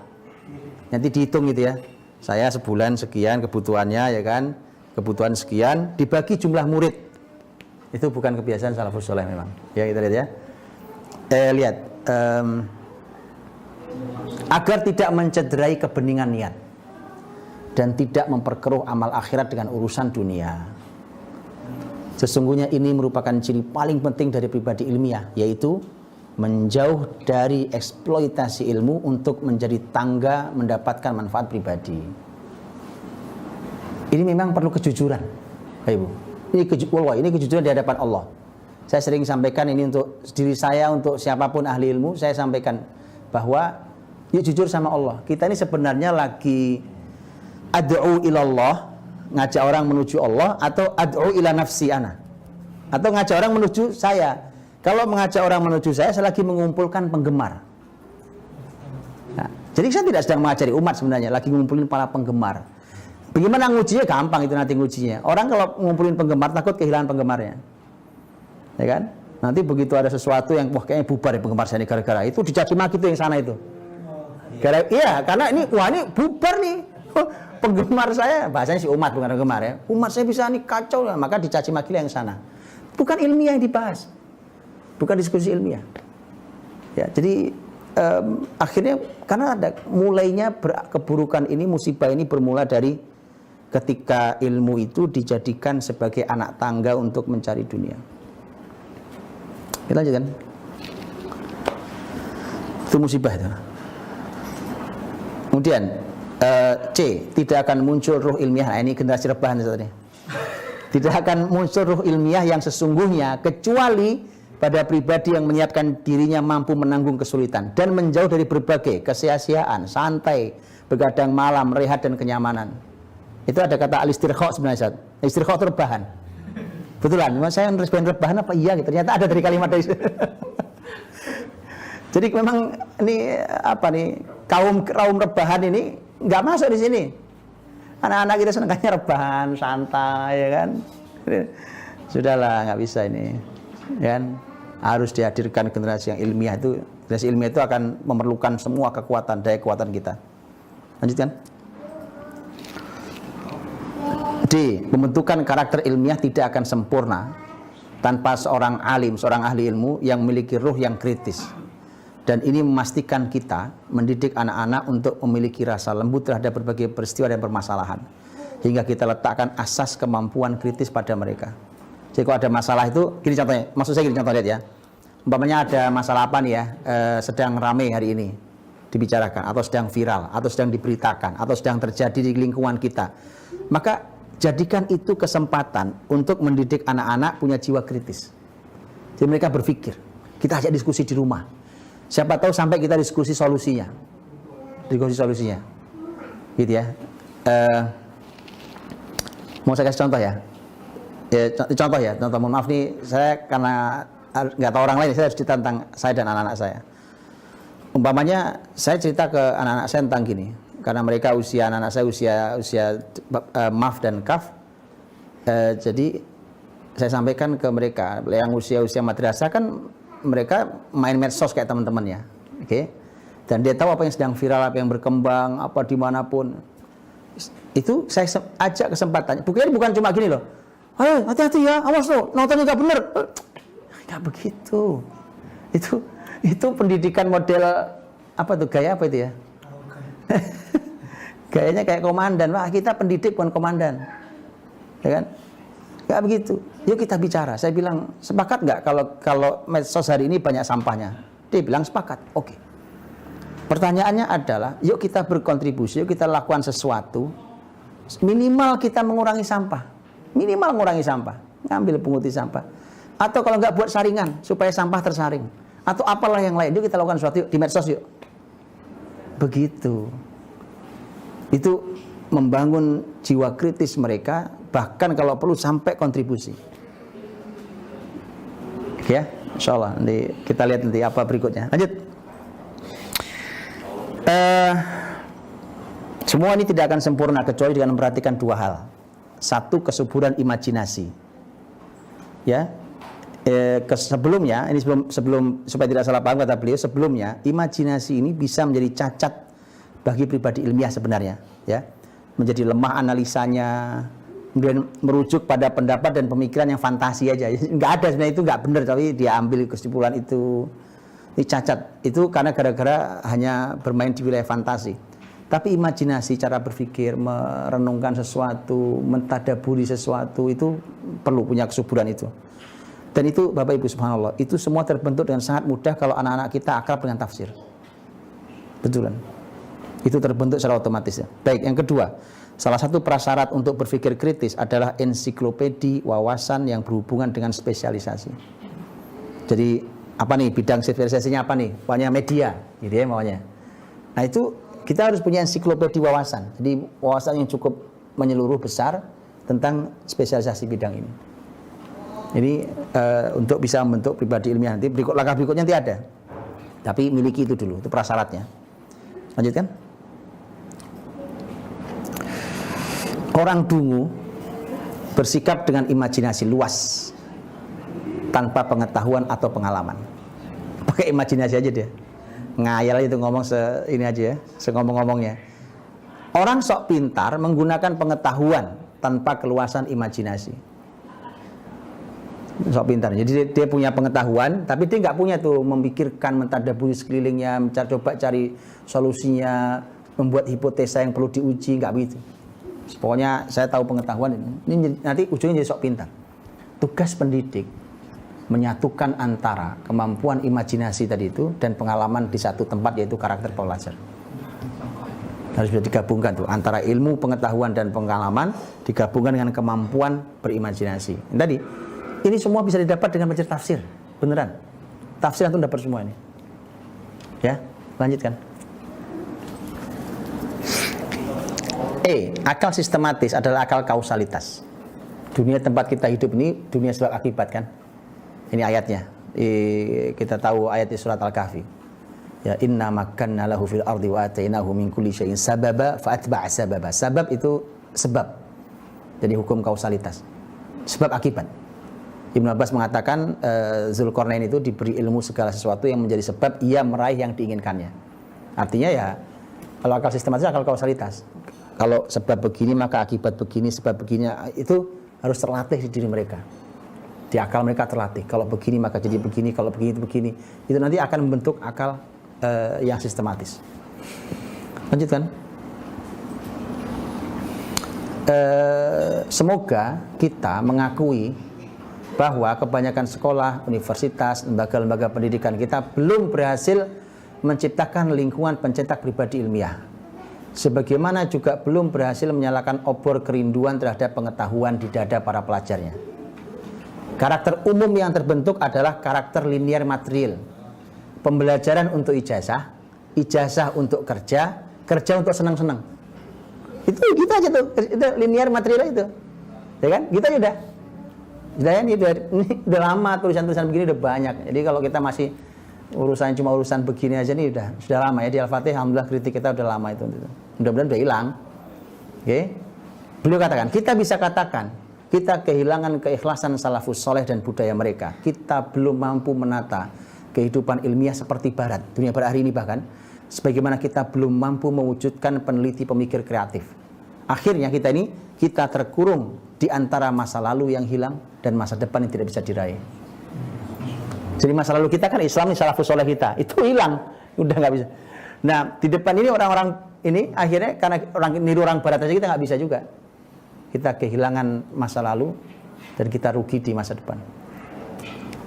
Nanti dihitung gitu ya. Saya sebulan sekian kebutuhannya ya kan. Kebutuhan sekian dibagi jumlah murid. Itu bukan kebiasaan salafus soleh memang. Ya kita lihat ya. Lihat. Agar tidak mencederai kebeningan niat dan tidak memperkeruh amal akhirat dengan urusan dunia. Sesungguhnya ini merupakan ciri paling penting dari pribadi ilmiah, yaitu menjauh dari eksploitasi ilmu untuk menjadi tangga mendapatkan manfaat pribadi. Ini memang perlu kejujuran, Ibu. Ini kejujuran di hadapan Allah. Saya sering sampaikan ini untuk diri saya, untuk siapapun ahli ilmu, saya sampaikan bahwa ya jujur sama Allah. Kita ini sebenarnya lagi ad'u ilallah, ngajak orang menuju Allah, atau ad'u ila nafsi ana, atau ngajak orang menuju saya. Kalau mengajak orang menuju saya lagi mengumpulkan penggemar. Nah, jadi saya tidak sedang mengajari umat sebenarnya, lagi ngumpulin para penggemar. Bagaimana ngujinya? Gampang itu nanti ngujinya. Orang kalau ngumpulin penggemar takut kehilangan penggemarnya, ya kan? Nanti begitu ada sesuatu yang wah kayaknya bubar ya penggemar saya ini gara-gara itu, dicaci maki itu yang sana itu. Iya, karena ini wah ini bubar nih. Penggemar saya, bahasanya si umat bukan penggemar ya. Umat saya bisa nih kacau, maka dicaci maki yang sana. Bukan ilmiah yang dibahas. Bukan diskusi ilmiah. Ya, jadi akhirnya karena ada mulainya keburukan ini, musibah ini bermula dari ketika ilmu itu dijadikan sebagai anak tangga untuk mencari dunia. Kita lanjutkan. Itu musibah itu. Kemudian C, tidak akan muncul ruh ilmiah. Nah, ini generasi rebahan tadi. Tidak akan muncul ruh ilmiah yang sesungguhnya kecuali pada pribadi yang menyiapkan dirinya mampu menanggung kesulitan dan menjauh dari berbagai kesia-siaan, santai, begadang malam, rehat dan kenyamanan. Itu ada kata al-istirkha sebenarnya. Istirkha itu rebahan. Betulan, saya meresponin rebahan apa iya gitu. Ternyata ada dari kalimat dari Jadi memang ini apa nih, kaum rebahan ini nggak masuk di sini. Anak-anak kita senangnya rebahan, santai, ya kan. Sudahlah, nggak bisa ini, ya kan. Harus dihadirkan generasi yang ilmiah itu. Generasi ilmiah itu akan memerlukan semua kekuatan, daya kekuatan kita. Lanjutkan. D. Pembentukan karakter ilmiah tidak akan sempurna tanpa seorang alim, seorang ahli ilmu yang memiliki ruh yang kritis. Dan ini memastikan kita mendidik anak-anak untuk memiliki rasa lembut terhadap berbagai peristiwa dan permasalahan, hingga kita letakkan asas kemampuan kritis pada mereka. Jadi kalau ada masalah itu, gini contohnya, maksud saya gini contoh lihat ya. Umpamanya ada masalah apa nih ya, sedang ramai hari ini dibicarakan, atau sedang viral, atau sedang diberitakan, atau sedang terjadi di lingkungan kita. Maka jadikan itu kesempatan untuk mendidik anak-anak punya jiwa kritis. Jadi mereka berpikir, kita ajak diskusi di rumah. Siapa tahu sampai kita diskusi solusinya. Diskusi solusinya. Gitu ya. Mau saya kasih contoh ya. Contoh, mohon maaf nih, saya karena nggak tahu orang lain, saya harus cerita tentang saya dan anak-anak saya. Umpamanya saya cerita ke anak-anak saya tentang gini, karena mereka anak-anak saya usia maf dan kaf, jadi saya sampaikan ke mereka yang usia madrasah kan mereka main medsos kayak teman-temannya, oke? Dan dia tahu apa yang sedang viral, apa yang berkembang, apa dimanapun. Itu saya ajak kesempatannya. Buktinya bukan cuma gini loh. Ayo hati-hati ya, awas loh, nontonnya nggak bener. Nggak begitu. Itu pendidikan model apa tuh, gaya apa itu ya? Gayanya kayak komandan. Wah, kita pendidik bukan komandan, ya kan? Nggak begitu. Yuk kita bicara. Saya bilang, sepakat nggak kalau medsos hari ini banyak sampahnya? Dia bilang sepakat. Oke. Pertanyaannya adalah, yuk kita berkontribusi, yuk kita lakukan sesuatu. Minimal kita mengurangi sampah. Minimal mengurangi sampah. Ngambil punguti sampah. Atau kalau nggak buat saringan, supaya sampah tersaring. Atau apalah yang lain. Yuk kita lakukan sesuatu yuk, di medsos yuk. Begitu. Itu membangun jiwa kritis mereka, bahkan kalau perlu sampai kontribusi. Ya, insya Allah nanti kita lihat nanti apa berikutnya. Lanjut. Semua ini tidak akan sempurna kecuali dengan memperhatikan dua hal. Satu, kesuburan imajinasi. Ya, sebelumnya ini sebelum supaya tidak salah paham kata beliau, sebelumnya imajinasi ini bisa menjadi cacat bagi pribadi ilmiah sebenarnya. Ya, menjadi lemah analisanya, kemudian merujuk pada pendapat dan pemikiran yang fantasi aja. Nggak ada sebenarnya, itu nggak benar, tapi dia ambil kesimpulan itu. Ini cacat. Itu karena gara-gara hanya bermain di wilayah fantasi. Tapi imajinasi, cara berpikir, merenungkan sesuatu, mentadaburi sesuatu, itu perlu punya kesuburan itu. Dan itu Bapak Ibu subhanallah, itu semua terbentuk dengan sangat mudah kalau anak-anak kita akrab dengan tafsir. Betulan. Itu terbentuk secara otomatis ya. Baik, yang kedua, salah satu prasyarat untuk berpikir kritis adalah ensiklopedi wawasan yang berhubungan dengan spesialisasi. Jadi apa nih bidang spesialisasinya apa nih? Pokoknya media, gitu ya maunya. Nah itu kita harus punya ensiklopedi wawasan. Jadi wawasan yang cukup menyeluruh besar tentang spesialisasi bidang ini. Jadi untuk bisa membentuk pribadi ilmiah nanti langkah berikutnya nanti ada. Tapi miliki itu dulu, itu prasyaratnya. Lanjutkan. Orang dungu bersikap dengan imajinasi luas tanpa pengetahuan atau pengalaman. Pakai imajinasi aja dia. Ngayal aja itu ngomong ini aja ya, ngomong-ngomongnya. Orang sok pintar menggunakan pengetahuan tanpa keluasan imajinasi. Sok pintar. Jadi dia punya pengetahuan, tapi dia nggak punya tuh memikirkan, mentadaburi sekelilingnya, coba cari solusinya, membuat hipotesa yang perlu diuji, nggak begitu. Pokoknya saya tahu pengetahuan ini nanti ujungnya jadi sok pintar. Tugas pendidik menyatukan antara kemampuan imajinasi tadi itu dan pengalaman di satu tempat, yaitu karakter pelajar. Harus bisa digabungkan tuh antara ilmu, pengetahuan dan pengalaman digabungkan dengan kemampuan berimajinasi. Tadi ini semua bisa didapat dengan belajar tafsir, beneran. Tafsir itu dapat semua ini. Ya, lanjutkan. Akal sistematis adalah akal kausalitas. Dunia tempat kita hidup ini dunia sebab akibat kan? Ini ayatnya. Kita tahu ayat di surat Al-Kahfi. Ya inna makanna lahu fil ardi wa atainahu min kulli syai'in sababa fa atba'a sababa. Sabab itu sebab. Jadi hukum kausalitas. Sebab akibat. Ibnu Abbas mengatakan Zulkarnain itu diberi ilmu segala sesuatu yang menjadi sebab ia meraih yang diinginkannya. Artinya ya kalau akal sistematis akal kausalitas. Kalau sebab begini maka akibat begini, sebab begini, itu harus terlatih di diri mereka. Di akal mereka terlatih. Kalau begini maka jadi begini, kalau begini itu begini. Itu nanti akan membentuk akal yang sistematis. Lanjutkan. Semoga kita mengakui bahwa kebanyakan sekolah, universitas, lembaga-lembaga pendidikan kita belum berhasil menciptakan lingkungan pencetak pribadi ilmiah. Sebagaimana juga belum berhasil menyalakan obor kerinduan terhadap pengetahuan di dada para pelajarnya. Karakter umum yang terbentuk adalah karakter linear material. Pembelajaran untuk ijazah, ijazah untuk kerja, kerja untuk senang-senang. Itu gitu aja tuh, itu linear material itu. Ya kan? Kita udah ya, ini udah lama tulisan-tulisan begini udah banyak. Jadi kalau kita masih urusan cuma urusan begini aja nih sudah lama ya. Di Al-Fatih alhamdulillah kritik kita udah lama itu. Mudah-mudahan udah hilang. Oke. Beliau katakan, kita bisa katakan kita kehilangan keikhlasan salafus soleh dan budaya mereka. Kita belum mampu menata kehidupan ilmiah seperti barat, dunia barat hari ini bahkan, sebagaimana kita belum mampu mewujudkan peneliti pemikir kreatif. Akhirnya kita terkurung di antara masa lalu yang hilang dan masa depan yang tidak bisa diraih. Jadi masa lalu kita kan Islam nih, salafus soleh kita itu hilang, udah nggak bisa. Nah di depan ini orang-orang ini akhirnya karena niru orang barat aja kita nggak bisa juga. Kita kehilangan masa lalu dan kita rugi di masa depan.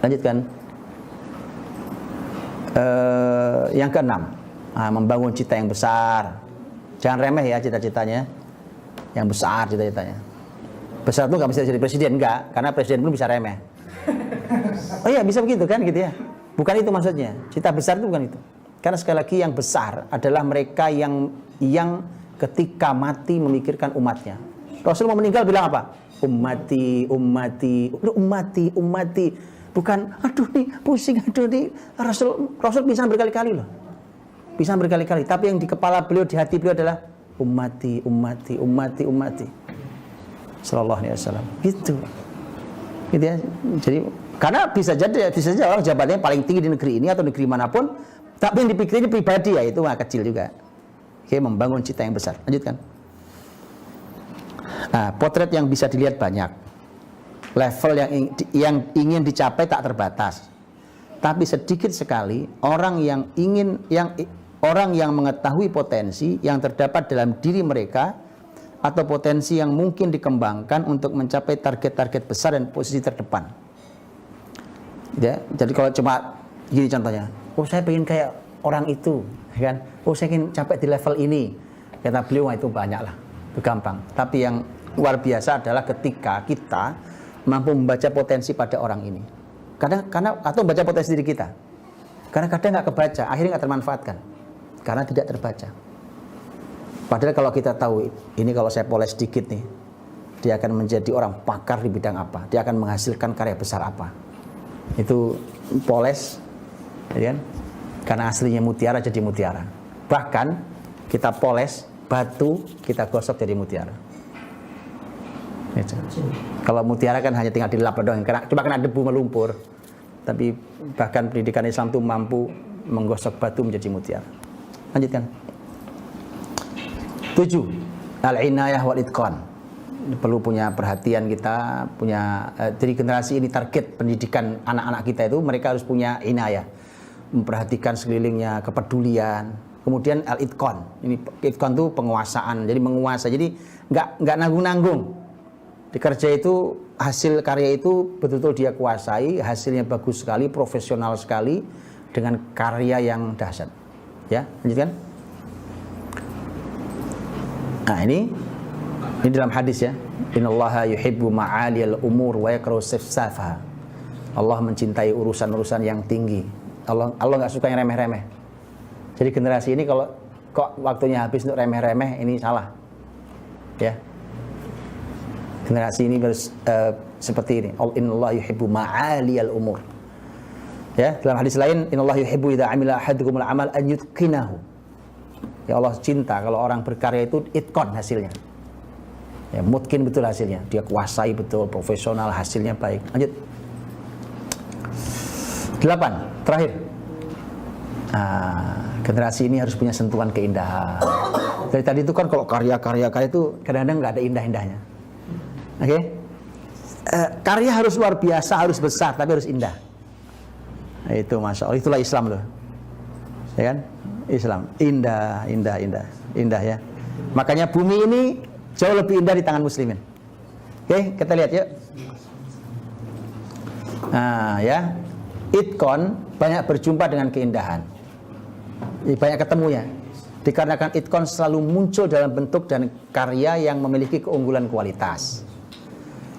Lanjutkan. Yang keenam, membangun cita yang besar. Jangan remeh ya cita-citanya. Yang besar cita-citanya. Besar itu nggak bisa jadi presiden, enggak, karena presiden pun bisa remeh. Oh iya, bisa begitu kan gitu ya. Bukan itu maksudnya. Cita besar itu bukan itu. Karena sekali lagi yang besar adalah mereka yang ketika mati memikirkan umatnya. Rasul mau meninggal bilang apa? Ummati, ummati, ummati, ummati. Bukan, aduh nih pusing, aduh nih. Rasul bisa berkali-kali loh. Bisa berkali-kali. Tapi yang di kepala beliau, di hati beliau adalah ummati, ummati, ummati, ummati. Sallallahu alaihi wasallam. Gitu ya. Jadi karena bisa saja orang jabatannya paling tinggi di negeri ini atau negeri manapun, tapi yang dipikirnya pribadi ya itu kecil juga. Oke, membangun cita yang besar. Lanjutkan. Nah, potret yang bisa dilihat banyak. Level yang ingin dicapai tak terbatas. Tapi sedikit sekali orang yang mengetahui potensi yang terdapat dalam diri mereka atau potensi yang mungkin dikembangkan untuk mencapai target-target besar dan posisi terdepan. Ya, jadi kalau cuma gini contohnya, oh saya pengen kayak orang itu, kan? Oh saya ingin capai di level ini. Kata beliau itu banyak lah, itu gampang. Tapi yang luar biasa adalah ketika kita mampu membaca potensi pada orang ini. Karena atau membaca potensi diri kita. Karena kadang nggak kebaca, akhirnya nggak termanfaatkan. Karena tidak terbaca. Padahal kalau kita tahu, ini kalau saya poles sedikit nih, dia akan menjadi orang pakar di bidang apa, dia akan menghasilkan karya besar apa. Itu poles, ya kan? Karena aslinya mutiara jadi mutiara. Bahkan kita poles batu, kita gosok jadi mutiara. Gitu. Kalau mutiara kan hanya tinggal dilap doang, cuma kena debu melumpur. Tapi bahkan pendidikan Islam itu mampu menggosok batu menjadi mutiara. Lanjutkan. 7. Al-inayah wal itqan. Perlu punya perhatian kita, jadi generasi ini target pendidikan anak-anak kita itu mereka harus punya inayah. Memperhatikan sekelilingnya, kepedulian. Kemudian al-itqan. Ini itqan itu penguasaan, jadi menguasai. Jadi enggak nanggung-nanggung. Di kerja itu hasil karya itu betul-betul dia kuasai, hasilnya bagus sekali, profesional sekali dengan karya yang dahsyat. Ya, lanjutkan. Nah, ini dalam hadis ya. Innallaha yuhibbu ma'aliyal umur wa yakrahu safsafaha. Allah mencintai urusan-urusan yang tinggi. Allah enggak suka yang remeh-remeh. Jadi generasi ini kalau kok waktunya habis untuk remeh-remeh, ini salah. Ya. Generasi ini seperti ini. Innallaha yuhibbu ma'aliyal umur. Ya, dalam hadis lain, innallaha yuhibbu idza amila ahadukumul amal an yutqinahu. Ya Allah cinta kalau orang berkarya itu itqan hasilnya. Ya, mungkin betul hasilnya. Dia kuasai betul, profesional, hasilnya baik. Lanjut. 8. Terakhir. Generasi ini harus punya sentuhan keindahan. Dari tadi itu kan kalau karya itu kadang-kadang nggak ada indah-indahnya. Oke? Karya harus luar biasa, harus besar, tapi harus indah. Nah, itu masya Allah, itulah Islam loh. Ya kan? Islam indah ya. Makanya bumi ini jauh lebih indah di tangan muslimin. Oke, kita lihat yuk. Nah, ya. Itqan banyak berjumpa dengan keindahan. Banyak ketemunya. Dikarenakan itqan selalu muncul dalam bentuk dan karya yang memiliki keunggulan kualitas.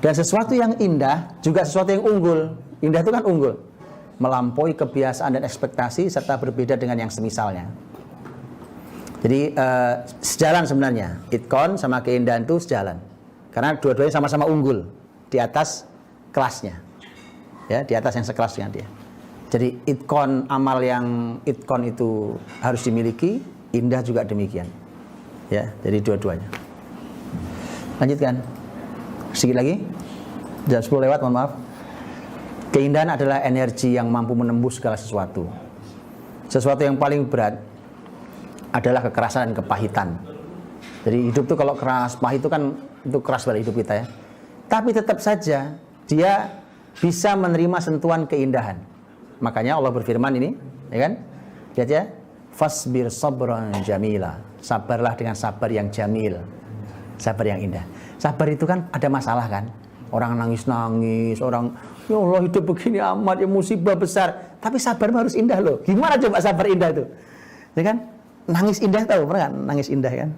Dan sesuatu yang indah juga sesuatu yang unggul. Indah itu kan unggul. Melampaui kebiasaan dan ekspektasi serta berbeda dengan yang semisalnya. Jadi sejalan sebenarnya itqan sama keindahan itu sejalan karena dua-duanya sama-sama unggul di atas kelasnya, ya, di atas yang sekelas dengan dia. Jadi itqan, amal yang itqan itu harus dimiliki, indah juga demikian, ya. Jadi dua-duanya. Lanjutkan sedikit lagi, jam 10 lewat, mohon maaf. Keindahan adalah energi yang mampu menembus segala sesuatu. Sesuatu yang paling berat adalah kekerasan dan kepahitan. Jadi hidup itu kalau keras, pahit itu kan itu keras pada hidup kita ya. Tapi tetap saja dia bisa menerima sentuhan keindahan. Makanya Allah berfirman ini, ya kan? Lihat ya, fasbir sabran jamila. Sabarlah dengan sabar yang jamil. Sabar yang indah. Sabar itu kan ada masalah kan? Orang nangis-nangis, orang ya Allah hidup begini amat, ya musibah besar. Tapi sabar harus indah loh. Gimana coba sabar indah itu? Ya kan? Nangis indah tahu pernah kan? Nangis indah kan?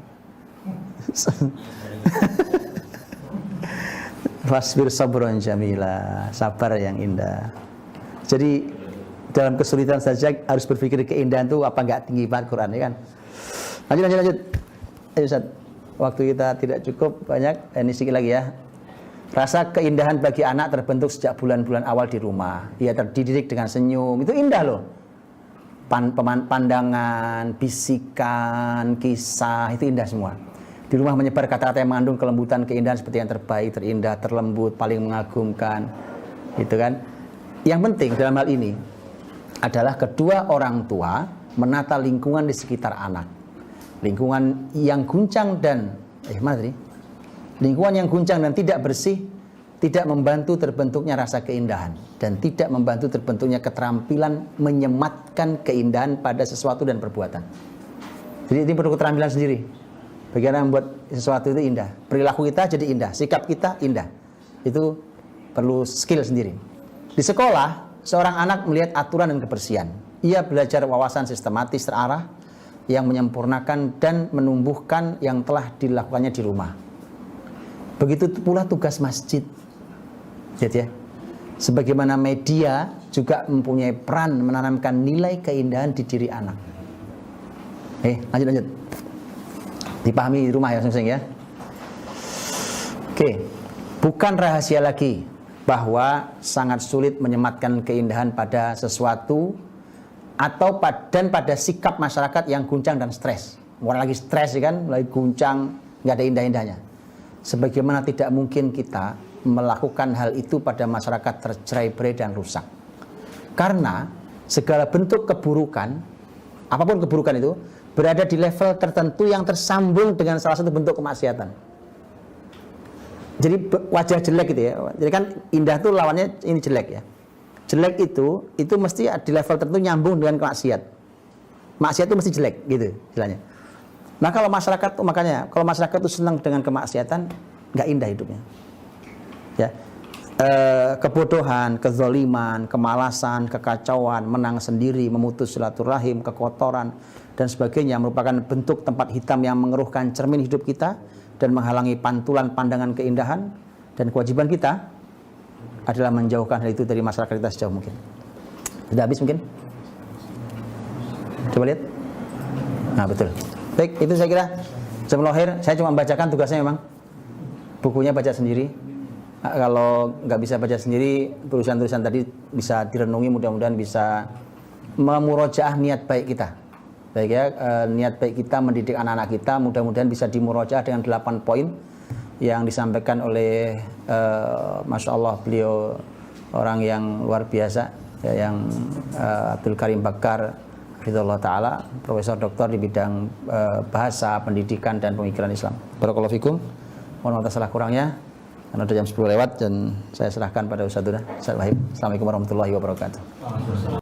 Fasbir sabron jamila, sabar yang indah. Jadi dalam kesulitan saja harus berpikir keindahan itu apa enggak tinggi banget Quran ya kan? Lanjut. Ayo Ustaz. Waktu kita tidak cukup banyak, ini sedikit lagi ya. Rasa keindahan bagi anak terbentuk sejak bulan-bulan awal di rumah. Ia terdidik dengan senyum, itu indah loh. Pandangan, bisikan, kisah, itu indah semua. Di rumah menyebar kata-kata yang mengandung kelembutan, keindahan seperti yang terbaik, terindah, terlembut, paling mengagumkan. Gitu kan. Yang penting dalam hal ini adalah kedua orang tua menata lingkungan di sekitar anak. Lingkungan yang guncang dan lingkungan yang guncang dan tidak bersih tidak membantu terbentuknya rasa keindahan dan tidak membantu terbentuknya keterampilan menyematkan keindahan pada sesuatu dan perbuatan. Jadi ini perlu keterampilan sendiri. Bagaimana membuat sesuatu itu indah. Perilaku kita jadi indah, sikap kita indah. Itu perlu skill sendiri. Di sekolah, seorang anak melihat aturan dan kebersihan. Ia belajar wawasan sistematis terarah yang menyempurnakan dan menumbuhkan yang telah dilakukannya di rumah. Begitu pula tugas masjid. Jadi ya, sebagaimana media juga mempunyai peran menanamkan nilai keindahan di diri anak. Lanjut. Dipahami di rumah ya, sing-sing ya. Oke, bukan rahasia lagi bahwa sangat sulit menyematkan keindahan pada sesuatu atau pada sikap masyarakat yang guncang dan stres. Orang lagi stres ya kan, lagi guncang, nggak ada indah-indahnya. Sebagaimana tidak mungkin kita melakukan hal itu pada masyarakat tercerai-berai dan rusak. Karena segala bentuk keburukan, apapun keburukan itu, berada di level tertentu yang tersambung dengan salah satu bentuk kemaksiatan. Jadi wajah jelek gitu ya. Jadi kan indah tuh lawannya ini jelek ya. Jelek itu mesti di level tertentu nyambung dengan maksiat. Maksiat itu mesti jelek gitu istilahnya. Nah kalau masyarakat itu senang dengan kemaksiatan, nggak indah hidupnya. Ya, kebodohan, kezaliman, kemalasan, kekacauan, menang sendiri, memutus silaturahim, kekotoran dan sebagainya merupakan bentuk tempat hitam yang mengeruhkan cermin hidup kita dan menghalangi pantulan pandangan keindahan, dan kewajiban kita adalah menjauhkan hal itu dari masyarakat kita sejauh mungkin. Sudah habis mungkin? Coba lihat. Nah betul. Baik, itu saya kira sebelum akhir saya cuma membacakan, tugasnya memang bukunya baca sendiri. Nah, kalau nggak bisa baca sendiri, tulisan-tulisan tadi bisa direnungi, mudah-mudahan bisa memurojaah niat baik kita. Baik ya, niat baik kita mendidik anak-anak kita, mudah-mudahan bisa dimurojaah dengan 8 poin yang disampaikan oleh Masya Allah, beliau orang yang luar biasa ya, yang Abdul Karim Bakar Hafizahullah Ta'ala, Profesor Doktor di bidang bahasa, pendidikan dan pemikiran Islam. Barakallahu fikum. Mohon maaf salah kurangnya karena udah jam 10 lewat dan saya serahkan pada Ustaz Wahib. Assalamualaikum warahmatullahi wabarakatuh.